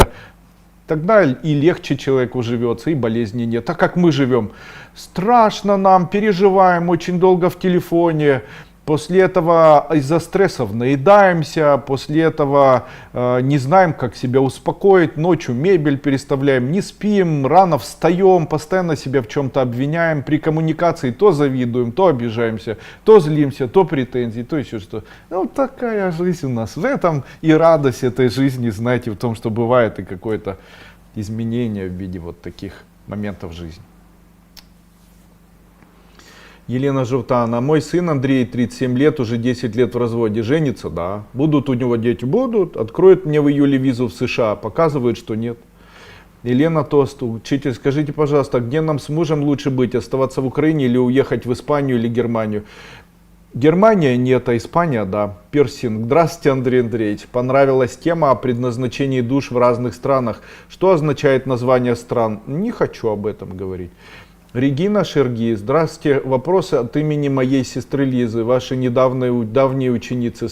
[SPEAKER 1] Тогда и легче человеку живется, и болезни нет. Так как мы живем, страшно нам, переживаем очень долго в телефоне. После этого из-за стрессов наедаемся, после этого не знаем, как себя успокоить, ночью мебель переставляем, не спим, рано встаем, постоянно себя в чем-то обвиняем, при коммуникации то завидуем, то обижаемся, то злимся, то претензии, то еще что. Ну такая жизнь у нас. В этом и радость этой жизни, знаете, в том, что бывает и какое-то изменение в виде вот таких моментов жизни. Елена Жовтана. Мой сын Андрей, 37 лет, уже 10 лет в разводе. Женится? Да. Будут у него дети? Будут. Откроют мне в июле визу в США. Показывают, что нет. Елена Тост. Учитель, скажите, пожалуйста, где нам с мужем лучше быть? Оставаться в Украине или уехать в Испанию или Германию? Германия нет, а Испания да. Пирсинг. Здравствуйте, Андрей Андреевич. Понравилась тема о предназначении душ в разных странах. Что означает название стран? Не хочу об этом говорить. Регина Шерги. Здравствуйте. Вопросы от имени моей сестры Лизы, вашей давней ученицы.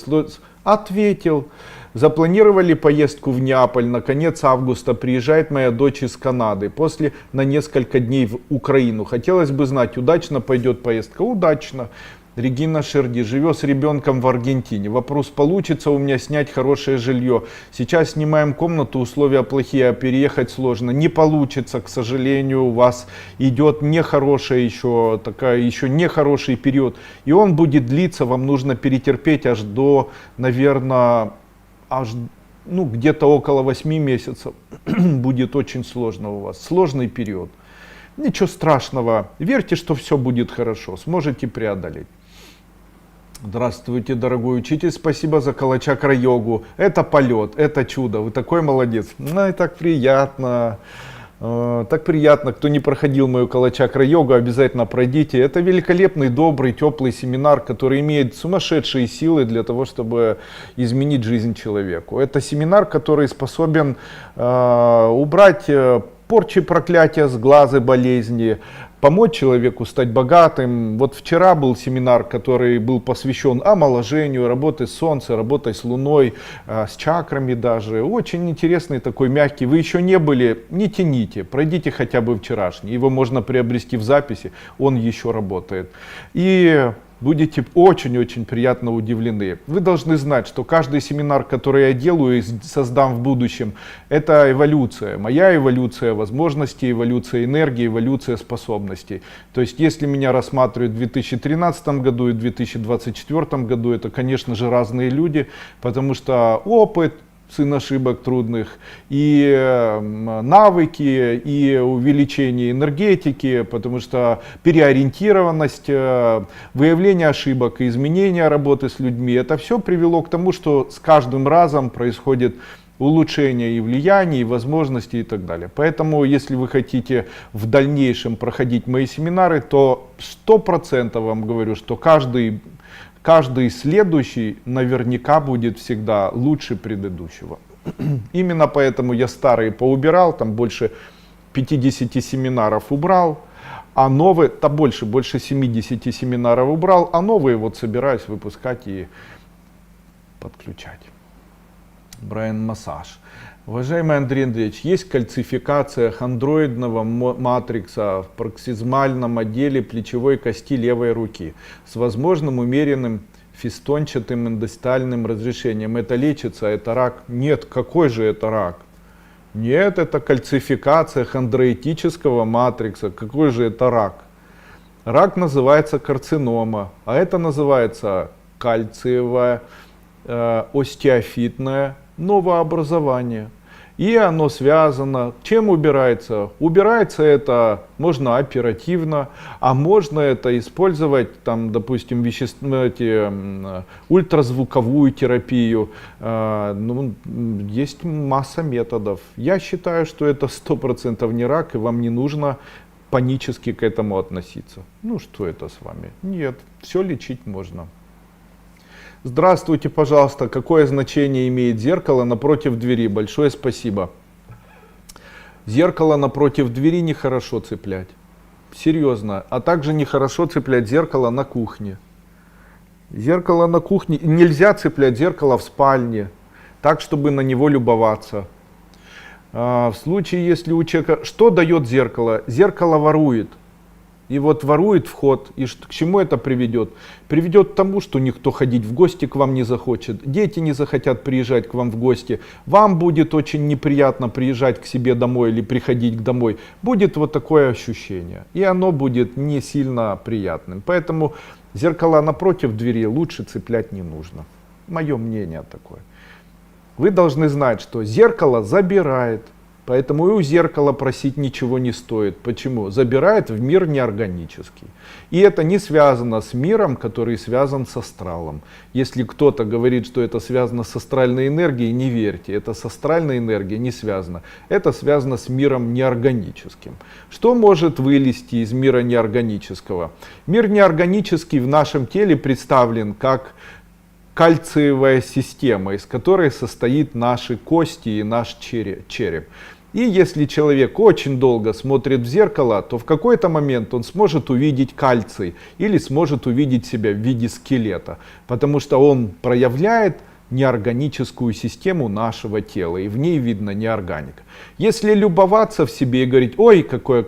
[SPEAKER 1] Ответил. Запланировали поездку в Неаполь. На конец августа приезжает моя дочь из Канады. После на несколько дней в Украину. Хотелось бы знать, удачно пойдет поездка? Удачно. Регина Шерди. Живет с ребенком в Аргентине. Вопрос, получится у меня снять хорошее жилье. Сейчас снимаем комнату, условия плохие, а переехать сложно. Не получится, к сожалению, у вас идет нехорошая еще нехороший период. И он будет длиться, вам нужно перетерпеть аж до, наверное, где-то около 8 месяцев. Будет очень сложно у вас. Сложный период. Ничего страшного. Верьте, что все будет хорошо. Сможете преодолеть. Здравствуйте, дорогой учитель. Спасибо за калачакра-йогу. Это полет, это чудо. Вы такой молодец. Ну и так приятно. Так приятно. Кто не проходил мою калачакра-йогу, обязательно пройдите. Это великолепный, добрый, теплый семинар, который имеет сумасшедшие силы для того, чтобы изменить жизнь человеку. Это семинар, который способен убрать порчи, проклятия, сглазы, болезни, помочь человеку стать богатым. Вот вчера был семинар, который был посвящен омоложению, работе с солнцем, работой с луной, с чакрами даже. Очень интересный такой, мягкий. Вы еще не были, не тяните, пройдите хотя бы вчерашний. Его можно приобрести в записи, он еще работает. И будете очень-очень приятно удивлены. Вы должны знать, что каждый семинар, который я делаю и создам в будущем, это эволюция. Моя эволюция возможностей, эволюция энергии, эволюция способностей. То есть, если меня рассматривают в 2013 году и в 2024 году, это, конечно же, разные люди, потому что опыт, сын ошибок трудных, и навыки, и увеличение энергетики, потому что переориентированность, выявление ошибок и изменение работы с людьми, это все привело к тому, что с каждым разом происходит улучшение и влияния, и возможностей и так далее. Поэтому, если вы хотите в дальнейшем проходить мои семинары, то 100% вам говорю, что каждый следующий наверняка будет всегда лучше предыдущего. Именно поэтому я старые поубирал, там больше 50 семинаров убрал, а новые, больше 70 семинаров убрал, а новые вот собираюсь выпускать и подключать. Брайан Массаж. Уважаемый Андрей Андреевич, есть кальцификация хондроидного матрикса в проксизмальном отделе плечевой кости левой руки с возможным умеренным фистончатым эндостальным разрешением. Это лечится, это рак? Нет, какой же это рак? Нет, это кальцификация хондроитического матрикса. Какой же это рак? Рак называется карцинома, а это называется кальциевое остеофитное новообразование. И оно связано. Чем убирается? Убирается это можно оперативно, а можно это использовать, там, допустим, ультразвуковую терапию. Есть масса методов. Я считаю, что это 100% не рак, и вам не нужно панически к этому относиться. Ну что это с вами? Нет, все лечить можно. Здравствуйте, пожалуйста, какое значение имеет зеркало напротив двери? Большое спасибо. Зеркало напротив двери нехорошо цеплять. Серьезно. А также нехорошо цеплять зеркало на кухне. Зеркало на кухне. Нельзя цеплять зеркало в спальне, так, чтобы на него любоваться. В случае, если у человека... Что дает зеркало? Зеркало ворует. И вот ворует вход. И к чему это приведет? Приведет к тому, что никто ходить в гости к вам не захочет. Дети не захотят приезжать к вам в гости. Вам будет очень неприятно приезжать к себе домой или приходить домой. Будет вот такое ощущение. И оно будет не сильно приятным. Поэтому зеркала напротив двери лучше цеплять не нужно. Мое мнение такое. Вы должны знать, что зеркало забирает. Поэтому и у зеркала просить ничего не стоит. Почему? Забирает в мир неорганический. И это не связано с миром, который связан с астралом. Если кто-то говорит, что это связано с астральной энергией, не верьте. Это с астральной энергией не связано. Это связано с миром неорганическим. Что может вылезти из мира неорганического? Мир неорганический в нашем теле представлен как кальциевая система, из которой состоит наши кости и наш череп. И если человек очень долго смотрит в зеркало, то в какой-то момент он сможет увидеть кальций или сможет увидеть себя в виде скелета, потому что он проявляет неорганическую систему нашего тела, и в ней видно неорганика. Если любоваться в себе и говорить: ой, какой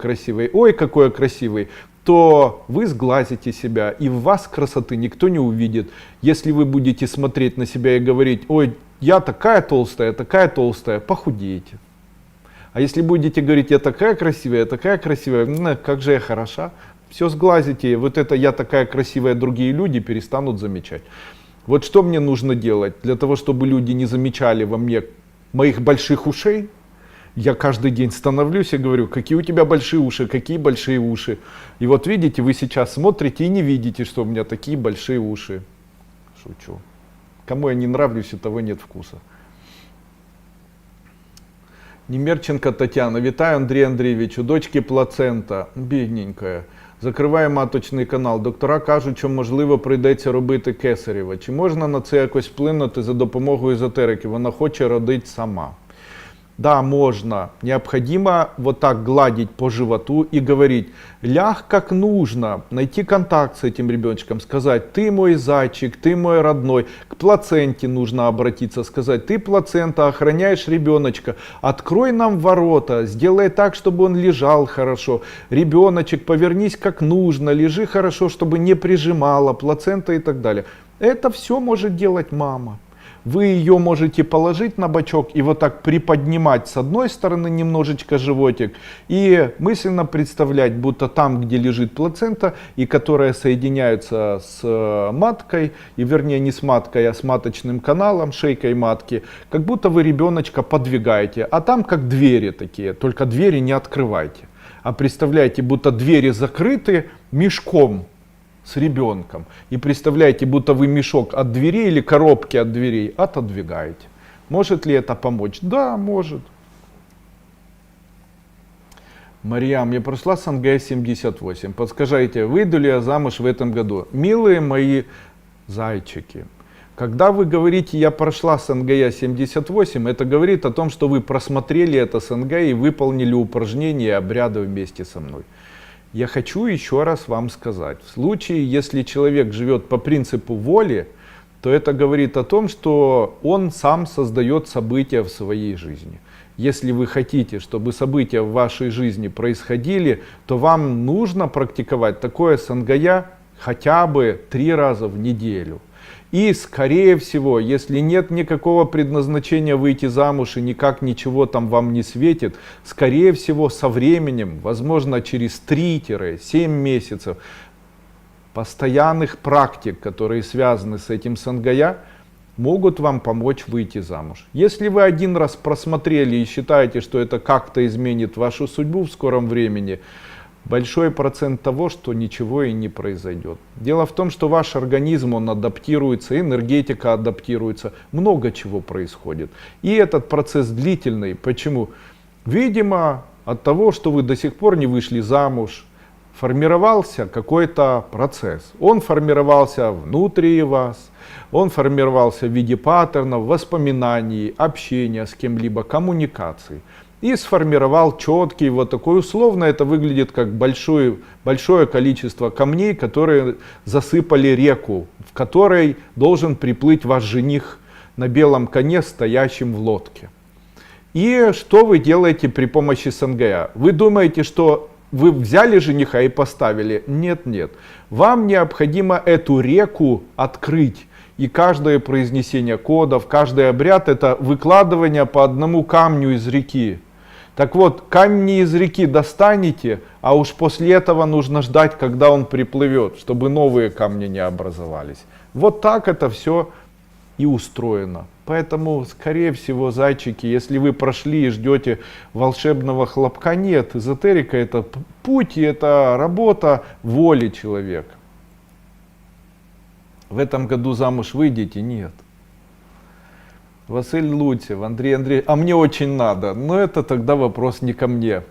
[SPEAKER 1] красивый, то вы сглазите себя, и в вас красоты никто не увидит. Если вы будете смотреть на себя и говорить: ой, я такая толстая, похудеете. А если будете говорить: я такая красивая, как же я хороша, все сглазите, вот это я такая красивая, другие люди перестанут замечать. Вот что мне нужно делать для того, чтобы люди не замечали во мне моих больших ушей? Я каждый день становлюсь и говорю: какие у тебя большие уши, какие большие уши. И вот видите, вы сейчас смотрите и не видите, что у меня такие большие уши. Шучу. Кому я не нравлюсь, у того нет вкуса. Немерченко Татьяна. Вітаю, Андрій Андрійович. У дочки плацента. Бідненькая. Закриває маточний канал. Доктора кажуть, що можливо прийдеться робити кесарево. Чи можна на це якось вплинути за допомогою езотерики? Вона хоче родити сама. Да, можно. Необходимо вот так гладить по животу и говорить: ляг как нужно, найти контакт с этим ребеночком, сказать: ты мой зайчик, ты мой родной. К плаценте нужно обратиться, сказать: ты, плацента, охраняешь ребеночка, открой нам ворота, сделай так, чтобы он лежал хорошо. Ребеночек, повернись как нужно, лежи хорошо, чтобы не прижимала плацента и так далее. Это все может делать мама. Вы ее можете положить на бочок и вот так приподнимать с одной стороны немножечко животик и мысленно представлять, будто там, где лежит плацента и которая соединяется с маткой, и вернее не с маткой, а с маточным каналом, шейкой матки, как будто вы ребеночка подвигаете, а там как двери такие, только двери не открывайте, а представляете, будто двери закрыты мешком с ребенком. И представляете, будто вы мешок от дверей или коробки от дверей отодвигаете. Может ли это помочь? Да, может. Марьям, я прошла СНГ 78. Подскажите, выйду ли я замуж в этом году? Милые мои зайчики, когда вы говорите: я прошла СНГ 78, это говорит о том, что вы просмотрели это СНГ и выполнили упражнения и обряды вместе со мной. Я хочу еще раз вам сказать, в случае, если человек живет по принципу воли, то это говорит о том, что он сам создает события в своей жизни. Если вы хотите, чтобы события в вашей жизни происходили, то вам нужно практиковать такое сангая хотя бы 3 раза в неделю. И, скорее всего, если нет никакого предназначения выйти замуж и никак ничего там вам не светит, скорее всего, со временем, возможно, через 3-7 месяцев постоянных практик, которые связаны с этим сангая, могут вам помочь выйти замуж. Если вы один раз просмотрели и считаете, что это как-то изменит вашу судьбу в скором времени, большой процент того, что ничего и не произойдет. Дело в том, что ваш организм, он адаптируется, энергетика адаптируется, много чего происходит. И этот процесс длительный. Почему? Видимо, от того, что вы до сих пор не вышли замуж, формировался какой-то процесс. Он формировался внутри вас, он формировался в виде паттернов, воспоминаний, общения с кем-либо, коммуникаций. и сформировал четкий вот такой, условно это выглядит как большое количество камней, которые засыпали реку, в которой должен приплыть ваш жених на белом коне, стоящим в лодке. И что вы делаете при помощи СНГ? Вы думаете, что вы взяли жениха и поставили? Нет, нет. Вам необходимо эту реку открыть. И каждое произнесение кодов, каждый обряд — это выкладывание по одному камню из реки. Так вот, камни из реки достанете, а уж после этого нужно ждать, когда он приплывет, чтобы новые камни не образовались. Вот так это все и устроено. Поэтому, скорее всего, зайчики, если вы прошли и ждете волшебного хлопка, нет. Эзотерика — это путь, и это работа воли человека. В этом году замуж выйдете? Нет. Василий Луцев, Андрей Андреевич, а мне очень надо. Но это тогда вопрос не ко мне.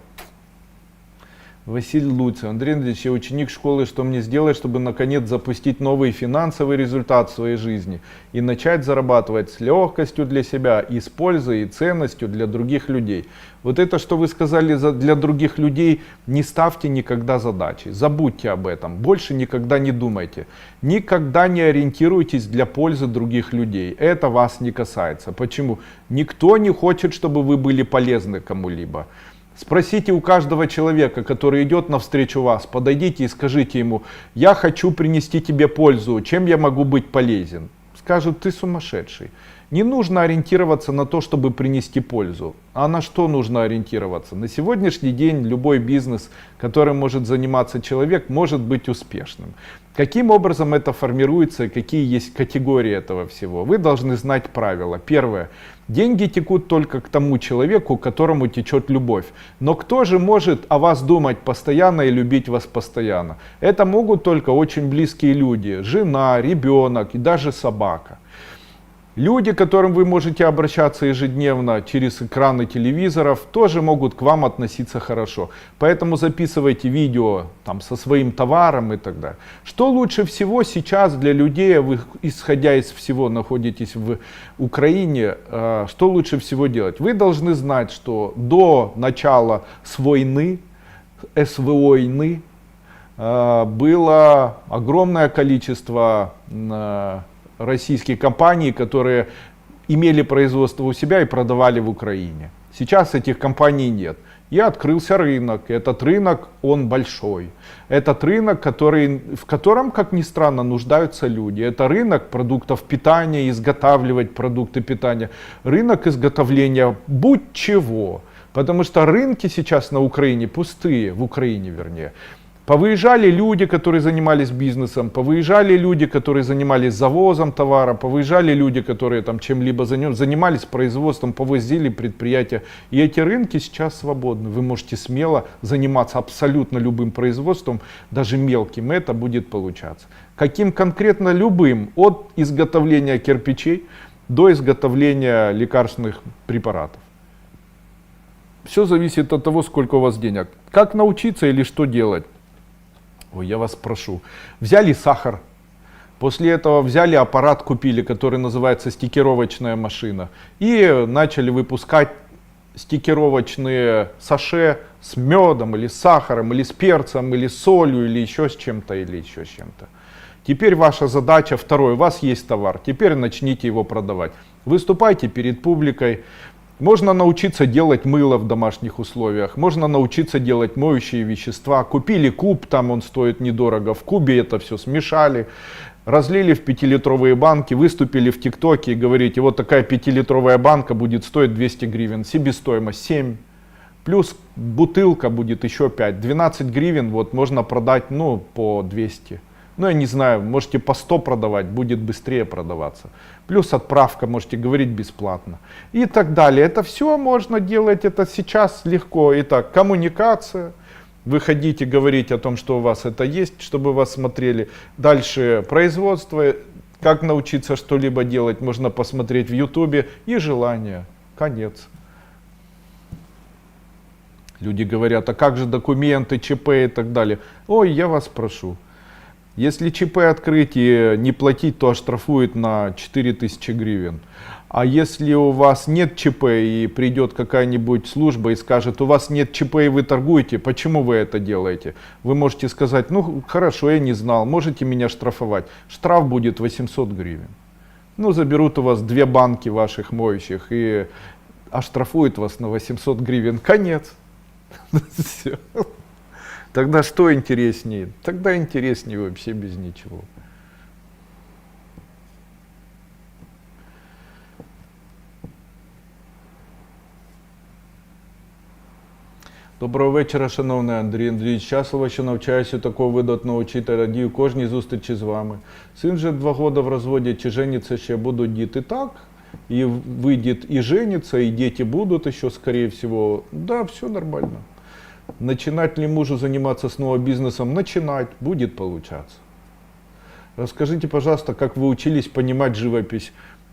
[SPEAKER 1] Василий Луцев, Андрей Андреевич, я ученик школы, что мне сделать, чтобы наконец запустить новый финансовый результат в своей жизни и начать зарабатывать с легкостью для себя и с пользой и ценностью для других людей. Вот это, что вы сказали для других людей, не ставьте никогда задачи, забудьте об этом, больше никогда не думайте. Никогда не ориентируйтесь для пользы других людей, это вас не касается. Почему? Никто не хочет, чтобы вы были полезны кому-либо. Спросите у каждого человека, который идет навстречу вас, подойдите и скажите ему: я хочу принести тебе пользу, чем я могу быть полезен? Скажут: ты сумасшедший. Не нужно ориентироваться на то, чтобы принести пользу. А на что нужно ориентироваться? На сегодняшний день любой бизнес, которым может заниматься человек, может быть успешным. Каким образом это формируется и какие есть категории этого всего? Вы должны знать правила. Первое. Деньги текут только к тому человеку, к которому течет любовь. Но кто же может о вас думать постоянно и любить вас постоянно? Это могут только очень близкие люди. Жена, ребенок и даже собака. Люди, к которым вы можете обращаться ежедневно через экраны телевизоров, тоже могут к вам относиться хорошо. Поэтому записывайте видео там, со своим товаром и так далее. Что лучше всего сейчас для людей, вы, исходя из всего, находитесь в Украине, что лучше всего делать? Вы должны знать, что до начала войны, СВО-войны, было огромное количество российские компании, которые имели производство у себя и продавали в Украине. Сейчас этих компаний нет. И открылся рынок. Этот рынок, он большой. Этот рынок, в котором, как ни странно, нуждаются люди. Это рынок продуктов питания, изготавливать продукты питания. Рынок изготовления будь чего. Потому что рынки сейчас на Украине пустые, в Украине вернее. Повыезжали люди, которые занимались бизнесом, повыезжали люди, которые занимались завозом товара, повыезжали люди, которые там чем-либо занимались производством, повозили предприятия. И эти рынки сейчас свободны. Вы можете смело заниматься абсолютно любым производством, даже мелким, это будет получаться. Каким конкретно? Любым, от изготовления кирпичей до изготовления лекарственных препаратов. Все зависит от того, сколько у вас денег. Как научиться или что делать? Ой, я вас прошу. Взяли сахар. После этого взяли аппарат, купили, который называется стикеровочная машина. И начали выпускать стикеровочные саше с медом, или с сахаром, или с перцем, или с солью, или еще с чем-то, или еще с чем-то. Теперь ваша задача, второе, у вас есть товар, теперь начните его продавать. Выступайте перед публикой. Можно научиться делать мыло в домашних условиях, можно научиться делать моющие вещества. Купили куб, там он стоит недорого, в кубе это все смешали, разлили в 5-литровые банки, выступили в ТикТоке и говорите: вот такая 5-литровая банка будет стоить 200 гривен, себестоимость 7, плюс бутылка будет еще 5, 12 гривен вот можно продать по 200. Ну, я не знаю, можете по 100 продавать, будет быстрее продаваться. Плюс отправка, можете говорить бесплатно. И так далее. Это все можно делать, это сейчас легко. Итак, коммуникация. Вы хотите говорить о том, что у вас это есть, чтобы вас смотрели. Дальше производство. Как научиться что-либо делать, можно посмотреть в Ютубе. И желание. Конец. Люди говорят: а как же документы, ЧП и так далее. Ой, я вас прошу. Если ЧП открыть и не платить, то оштрафуют на 4000 гривен. А если у вас нет ЧП и придет какая-нибудь служба и скажет, у вас нет ЧП и вы торгуете, почему вы это делаете? Вы можете сказать, ну хорошо, я не знал, можете меня штрафовать. Штраф будет 800 гривен. Ну заберут у вас 2 банки ваших моющих и оштрафуют вас на 800 гривен. Конец. Все. Тогда что интереснее? Тогда интереснее вообще без ничего. Доброго вечора, шановний Андрій Андрійович. Щасливо, що навчаюся у такого видатного вчителя. Радію кожній зустрічі з вами. Син вже 2 роки в розводі, чи жениться ще, будуть діти? Так. И выйдет и женится, и дети будут еще, скорее всего. Да, все нормально. Начинать ли мужу заниматься снова бизнесом? Начинать, будет получаться. Расскажите, пожалуйста, как вы учились понимать живопись?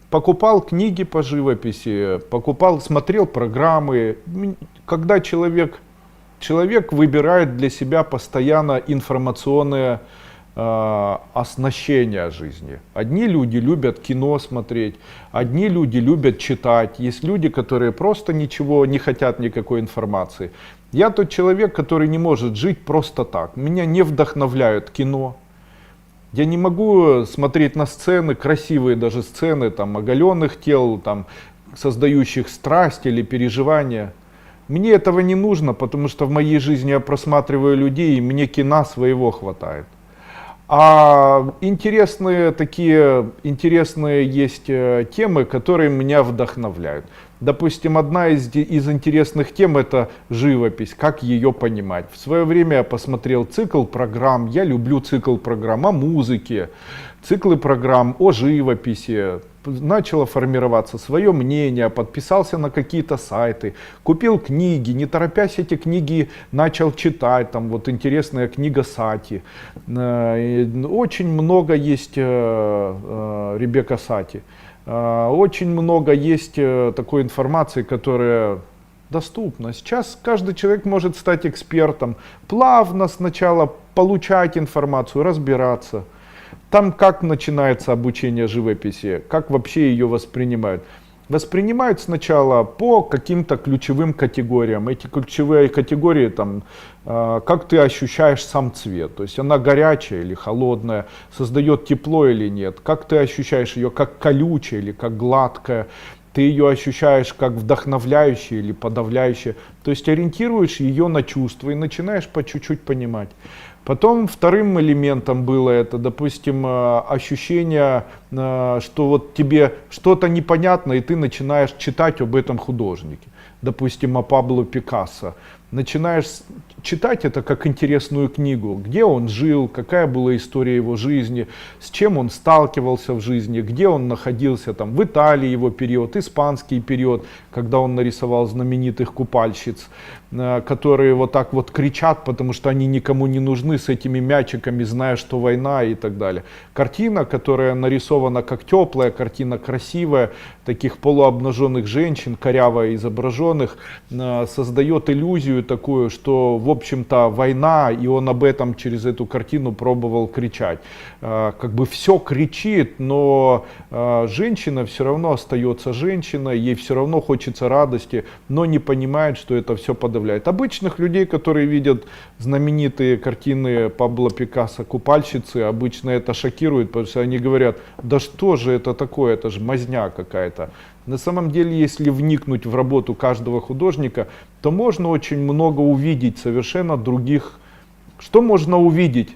[SPEAKER 1] Покупал книги по живописи, смотрел программы. Когда человек выбирает для себя постоянно информационное оснащение жизни. Одни люди любят кино смотреть, одни люди любят читать. Есть люди, которые просто ничего не хотят, никакой информации. Я тот человек, который не может жить просто так. Меня не вдохновляет кино. Я не могу смотреть на сцены, красивые даже сцены, там, оголенных тел, там, создающих страсть или переживания. Мне этого не нужно, потому что в моей жизни я просматриваю людей, и мне кино своего хватает. А интересные есть темы, которые меня вдохновляют. Допустим, одна из интересных тем — это живопись, как ее понимать. В свое время я посмотрел цикл программ, я люблю цикл программ о музыке, циклы программ о живописи. Начало формироваться свое мнение, подписался на какие-то сайты, купил книги, не торопясь эти книги начал читать, там вот интересная книга Сати. Очень много есть Ребекка Сати. Очень много есть такой информации, которая доступна. Сейчас каждый человек может стать экспертом, плавно сначала получать информацию, разбираться. Там как начинается обучение живописи, как вообще ее воспринимают. Воспринимают сначала по каким-то ключевым категориям. Эти ключевые категории, там, как ты ощущаешь сам цвет, то есть она горячая или холодная, создает тепло или нет, как ты ощущаешь ее, как колючая или как гладкая, ты ее ощущаешь как вдохновляющая или подавляющая, то есть ориентируешь ее на чувства и начинаешь по чуть-чуть понимать. Потом вторым элементом было это, допустим, ощущение, что вот тебе что-то непонятно, и ты начинаешь читать об этом художнике. Допустим, о Пабло Пикассо. Начинаешь читать это как интересную книгу, где он жил, какая была история его жизни, с чем он сталкивался в жизни, где он находился, там, в Италии его период, испанский период, когда он нарисовал знаменитых купальщиц, которые вот так вот кричат, потому что они никому не нужны, с этими мячиками, зная, что война и так далее. Картина, которая нарисована как теплая, картина красивая, таких полуобнаженных женщин, коряво изображенных, создает иллюзию такую, что в общем-то война, и он об этом через эту картину пробовал кричать. Как бы все кричит, но женщина все равно остается женщиной, ей все равно хочется радости, но не понимает, что это все подавляет. Обычных людей, которые видят знаменитые картины Пабло Пикассо «Купальщицы», обычно это шокирует, потому что они говорят, да что же это такое, это же мазня какая-то. На самом деле, если вникнуть в работу каждого художника, то можно очень много увидеть совершенно других. Что можно увидеть?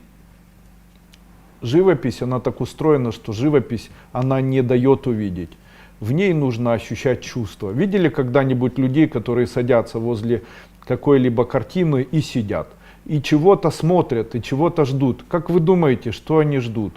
[SPEAKER 1] Живопись, она так устроена, что живопись, она не дает увидеть. В ней нужно ощущать чувства. Видели когда-нибудь людей, которые садятся возле какой-либо картины и сидят? И чего-то смотрят, и чего-то ждут. Как вы думаете, что они ждут?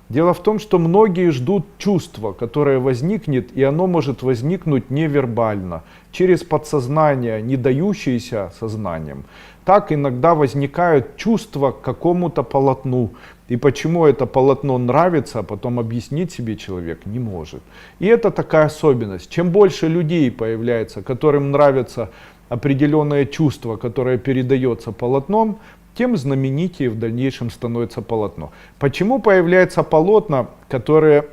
[SPEAKER 1] Дело в том, что многие ждут чувства, которое возникнет, и оно может возникнуть невербально, через подсознание, не дающееся сознанием. Так иногда возникают чувства к какому-то полотну. И почему это полотно нравится, а потом объяснить себе человек не может. И это такая особенность. Чем больше людей появляется, которым нравится определенное чувство, которое передается полотном, тем знаменитее в дальнейшем становится полотно. Почему появляются полотна, которые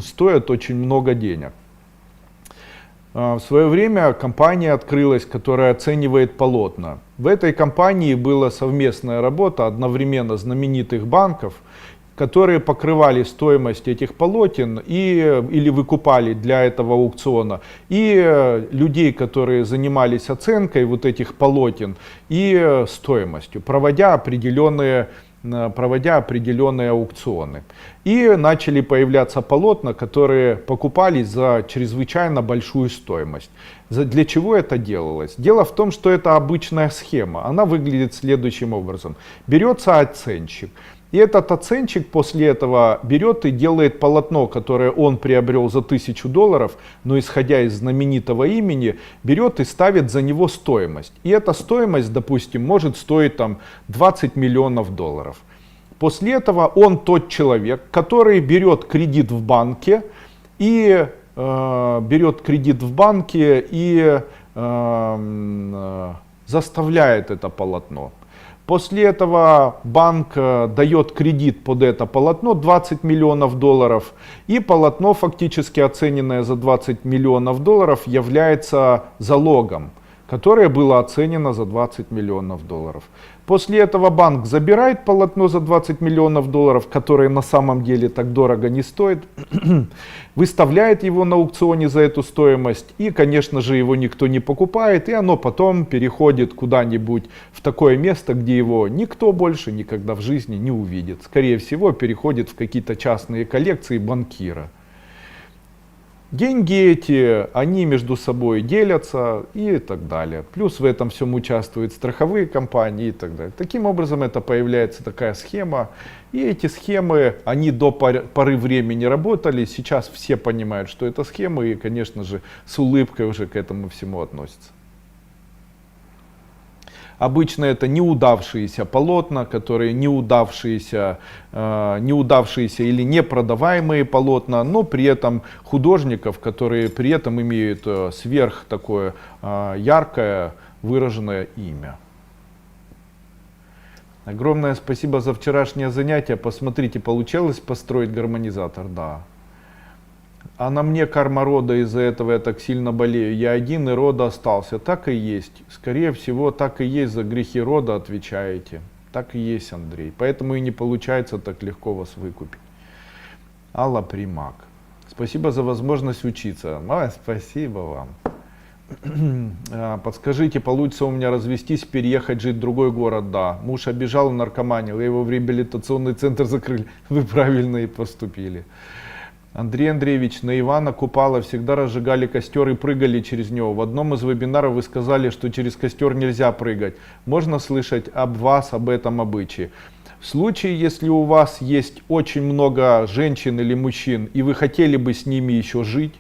[SPEAKER 1] стоят очень много денег? В свое время компания открылась, которая оценивает полотна. В этой компании была совместная работа одновременно знаменитых банков, которые покрывали стоимость этих полотен или выкупали для этого аукциона, и людей, которые занимались оценкой вот этих полотен и стоимостью, проводя определенные аукционы. И начали появляться полотна, которые покупались за чрезвычайно большую стоимость. Для чего это делалось? Дело в том, что это обычная схема. Она выглядит следующим образом. Берется оценщик. И этот оценщик после этого берет и делает полотно, которое он приобрел за $1000, но исходя из знаменитого имени, берет и ставит за него стоимость. И эта стоимость, допустим, может стоить там $20 миллионов. После этого он тот человек, который берет кредит в банке и заставляет это полотно. После этого банк дает кредит под это полотно $20 миллионов, и полотно, фактически оцененное за $20 миллионов, является залогом, которое было оценено за $20 миллионов. После этого банк забирает полотно за $20 миллионов, которое на самом деле так дорого не стоит, выставляет его на аукционе за эту стоимость, и, конечно же, его никто не покупает, и оно потом переходит куда-нибудь в такое место, где его никто больше никогда в жизни не увидит. Скорее всего, переходит в какие-то частные коллекции банкира. Деньги эти, они между собой делятся и так далее. Плюс в этом всем участвуют страховые компании и так далее. Таким образом, это появляется такая схема. И эти схемы, они до поры времени работали. Сейчас все понимают, что это схемы, и, конечно же, с улыбкой уже к этому всему относятся. Обычно это неудавшиеся полотна, которые неудавшиеся или непродаваемые полотна, но при этом художников, которые при этом имеют сверх такое яркое выраженное имя. Огромное спасибо за вчерашнее занятие. Посмотрите, получилось построить гармонизатор? Да. А на мне карма рода, из-за этого я так сильно болею. Я один, и рода остался. Так и есть. Скорее всего, так и есть, за грехи рода отвечаете. Так и есть, Андрей. Поэтому и не получается так легко вас выкупить. Алла Примак. Спасибо за возможность учиться. Спасибо вам. Подскажите, получится у меня развестись, переехать жить в другой город? Да. Муж обижал и наркоманил, его в реабилитационный центр закрыли. Вы правильно и поступили. Андрей Андреевич, на Ивана Купала всегда разжигали костер и прыгали через него. В одном из вебинаров вы сказали, что через костер нельзя прыгать. Можно слышать об вас, об этом обычае? В случае, если у вас есть очень много женщин или мужчин, и вы хотели бы с ними еще жить,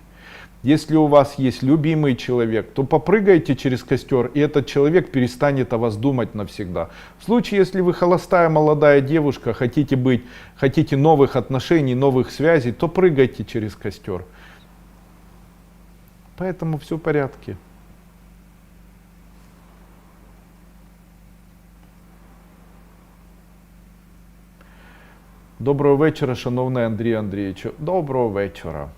[SPEAKER 1] если у вас есть любимый человек, то попрыгайте через костер, и этот человек перестанет о вас думать навсегда. В случае, если вы холостая молодая девушка, хотите новых отношений, новых связей, то прыгайте через костер. Поэтому все в порядке. Доброго вечора, шановний Андрій Андрійович. Доброго вечора.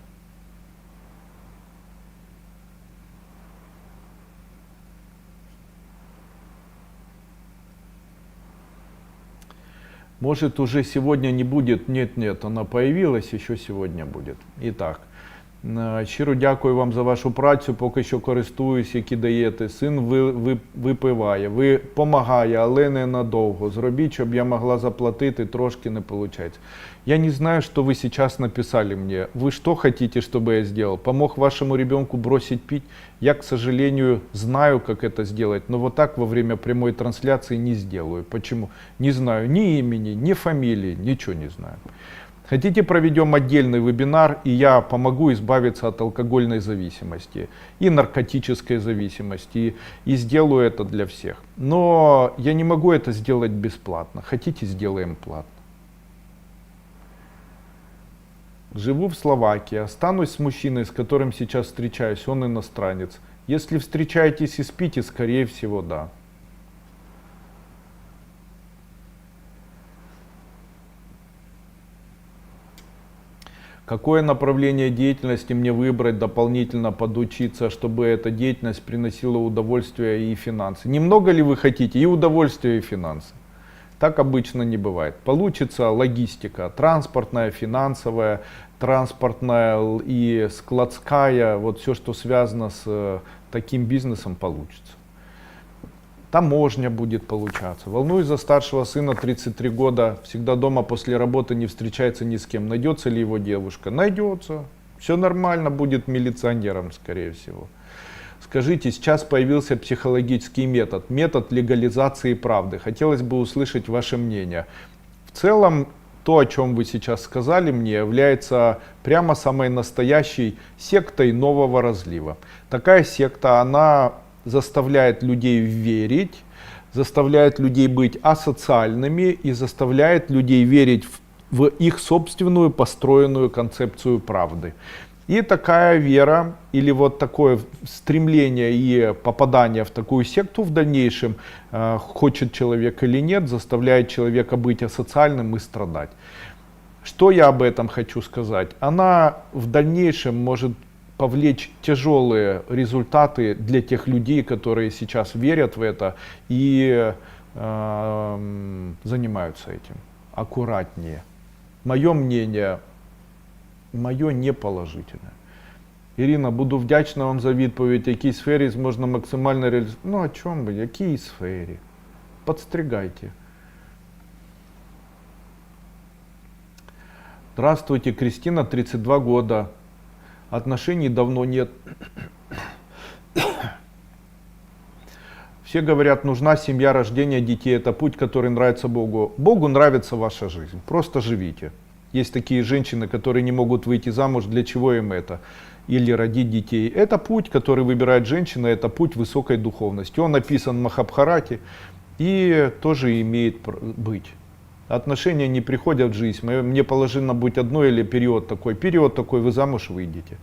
[SPEAKER 1] Может, уже сегодня не будет? Нет, она появилась, еще сегодня будет. Итак, щиро дякую вам за вашу працю, поки що користуюсь, які даєте. Син випиває, ви помагає, але не надовго. Зробіть, щоб я могла заплатити, трошки не получается. Я не знаю, что вы сейчас написали мне. Вы что хотите, чтобы я сделал? Помог вашему ребенку бросить пить? Я, к сожалению, знаю, как это сделать, но вот так во время прямой трансляции не сделаю. Почему? Не знаю ни имени, ни фамилии, ничего не знаю. Хотите, проведем отдельный вебинар, и я помогу избавиться от алкогольной зависимости и наркотической зависимости, и сделаю это для всех. Но я не могу это сделать бесплатно. Хотите, сделаем платно. Живу в Словакии, останусь с мужчиной, с которым сейчас встречаюсь, он иностранец. Если встречаетесь и спите, скорее всего, да.
[SPEAKER 3] Какое направление деятельности мне выбрать, дополнительно подучиться, чтобы эта деятельность приносила удовольствие и финансы? Немного ли вы хотите и удовольствие, и финансы? Так обычно не бывает. Получится логистика, транспортная, финансовая, транспортная и складская, вот все, что связано с таким бизнесом, получится. Таможня будет получаться. Волнуюсь за старшего сына, 33 года, всегда дома после работы, не встречается ни с кем. Найдется ли его девушка? Найдется. Все нормально, будет милиционером, скорее всего. Скажите, сейчас появился психологический метод, метод легализации правды. Хотелось бы услышать ваше мнение. В целом, то, о чем вы сейчас сказали мне, является прямо самой настоящей сектой нового разлива. Такая секта, она заставляет людей верить, заставляет людей быть асоциальными и заставляет людей верить в их собственную построенную концепцию правды. И такая вера или вот такое стремление и попадание в такую секту в дальнейшем, хочет человек или нет, заставляет человека быть асоциальным и страдать. Что я об этом хочу сказать? Она в дальнейшем может повлечь тяжелые результаты для тех людей, которые сейчас верят в это и занимаются этим. Аккуратнее. Мое мнение, мое неположительное. Ирина, буду вдячна вам за відповідь, в якій сфері можна максимально реалізувати. Ну о чому ви, в якій сфері? Подстригайте. Здравствуйте, Кристина, 32 года. Отношений давно нет. Все говорят, нужна семья, рождение детей. Это путь, который нравится Богу. Богу нравится ваша жизнь. Просто живите. Есть такие женщины, которые не могут выйти замуж. Для чего им это? Или родить детей. Это путь, который выбирает женщина. Это путь высокой духовности. Он написан в Махабхарате и тоже имеет быть. Отношения не приходят в жизнь. Мне положено быть одной или период такой. Период такой, вы замуж выйдете.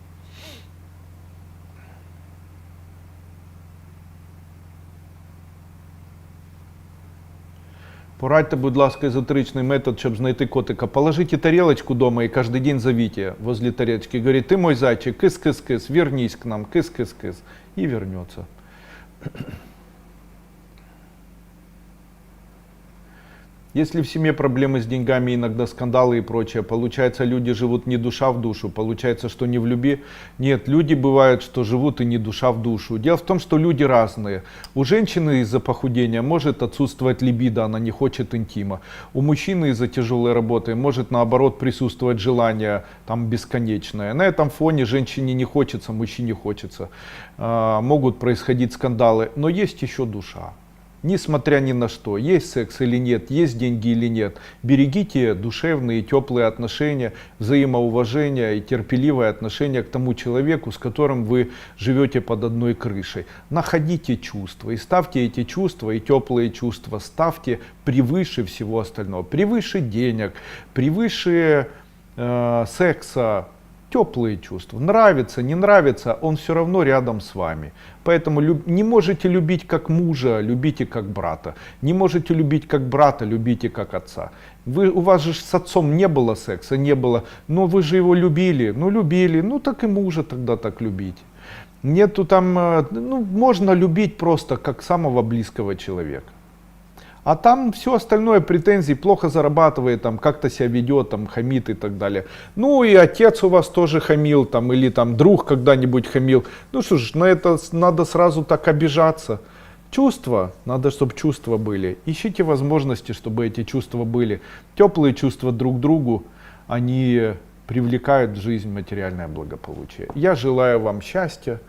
[SPEAKER 3] Порадьте, будь ласка, езотеричний метод, щоб знайти котика. Положите тарелочку дома и каждый день зовите возле тарелочки. Говорит, ты мой зайчик, кыс-кыс-кыс, вернись к нам, кыс-кыс-кыс. И вернется. Если в семье проблемы с деньгами, иногда скандалы и прочее, получается, люди живут не душа в душу, получается, что не в любви. Нет, люди бывают, что живут и не душа в душу. Дело в том, что люди разные. У женщины из-за похудения может отсутствовать либидо, она не хочет интима. У мужчины из-за тяжелой работы может наоборот присутствовать желание там бесконечное. На этом фоне женщине не хочется, мужчине хочется. Могут происходить скандалы, но есть еще душа. Несмотря ни на что, есть секс или нет, есть деньги или нет, берегите душевные, теплые отношения, взаимоуважение и терпеливое отношение к тому человеку, с которым вы живете под одной крышей. Находите чувства и ставьте эти чувства и теплые чувства, ставьте превыше всего остального, превыше денег, превыше секса. Теплые чувства. Нравится, не нравится, он все равно рядом с вами. Поэтому не можете любить как мужа, любите как брата. Не можете любить как брата, любите как отца. У вас же с отцом не было секса, не было, но вы же его любили, ну так и мужа тогда так любите. Нету там, можно любить просто как самого близкого человека. А там все остальное претензии, плохо зарабатывает, там как-то себя ведет, там хамит и так далее. Ну и отец у вас тоже хамил, там, или там друг когда-нибудь хамил. Ну что ж, на это надо сразу так обижаться. Чувства, надо, чтобы чувства были. Ищите возможности, чтобы эти чувства были. Теплые чувства друг к другу, они привлекают в жизнь материальное благополучие. Я желаю вам счастья.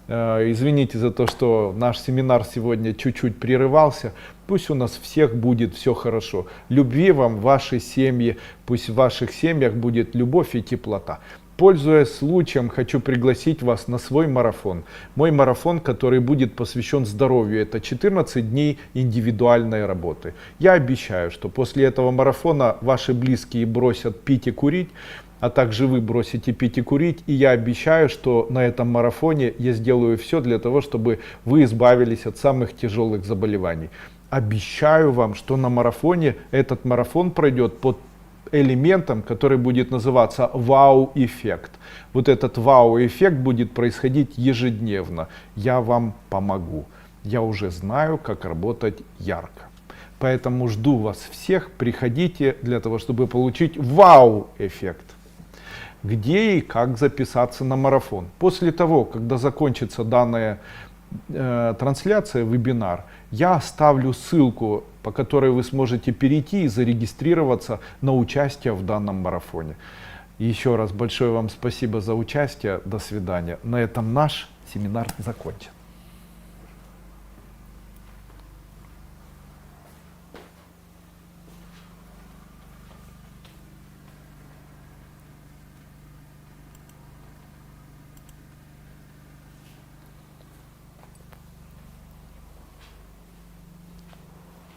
[SPEAKER 3] Извините за то, что наш семинар сегодня чуть-чуть прерывался. Пусть у нас всех будет все хорошо. Любви вам в вашей семье. Пусть в ваших семьях будет любовь и теплота. Пользуясь случаем, хочу пригласить вас на свой марафон. Мой марафон, который будет посвящен здоровью. Это 14 дней индивидуальной работы. Я обещаю, что после этого марафона ваши близкие бросят пить и курить, а также вы бросите пить и курить. И я обещаю, что на этом марафоне я сделаю все для того, чтобы вы избавились от самых тяжелых заболеваний. Обещаю вам, что на марафоне, этот марафон пройдет под элементом, который будет называться вау-эффект. Вот этот вау-эффект будет происходить ежедневно. Я вам помогу. Я уже знаю, как работать ярко. Поэтому жду вас всех. Приходите для того, чтобы получить вау-эффект. Где и как записаться на марафон? После того, когда закончится данная трансляция, вебинар, я оставлю ссылку, по которой вы сможете перейти и зарегистрироваться на участие в данном марафоне. Еще раз большое вам спасибо за участие. До свидания. На этом наш семинар закончен.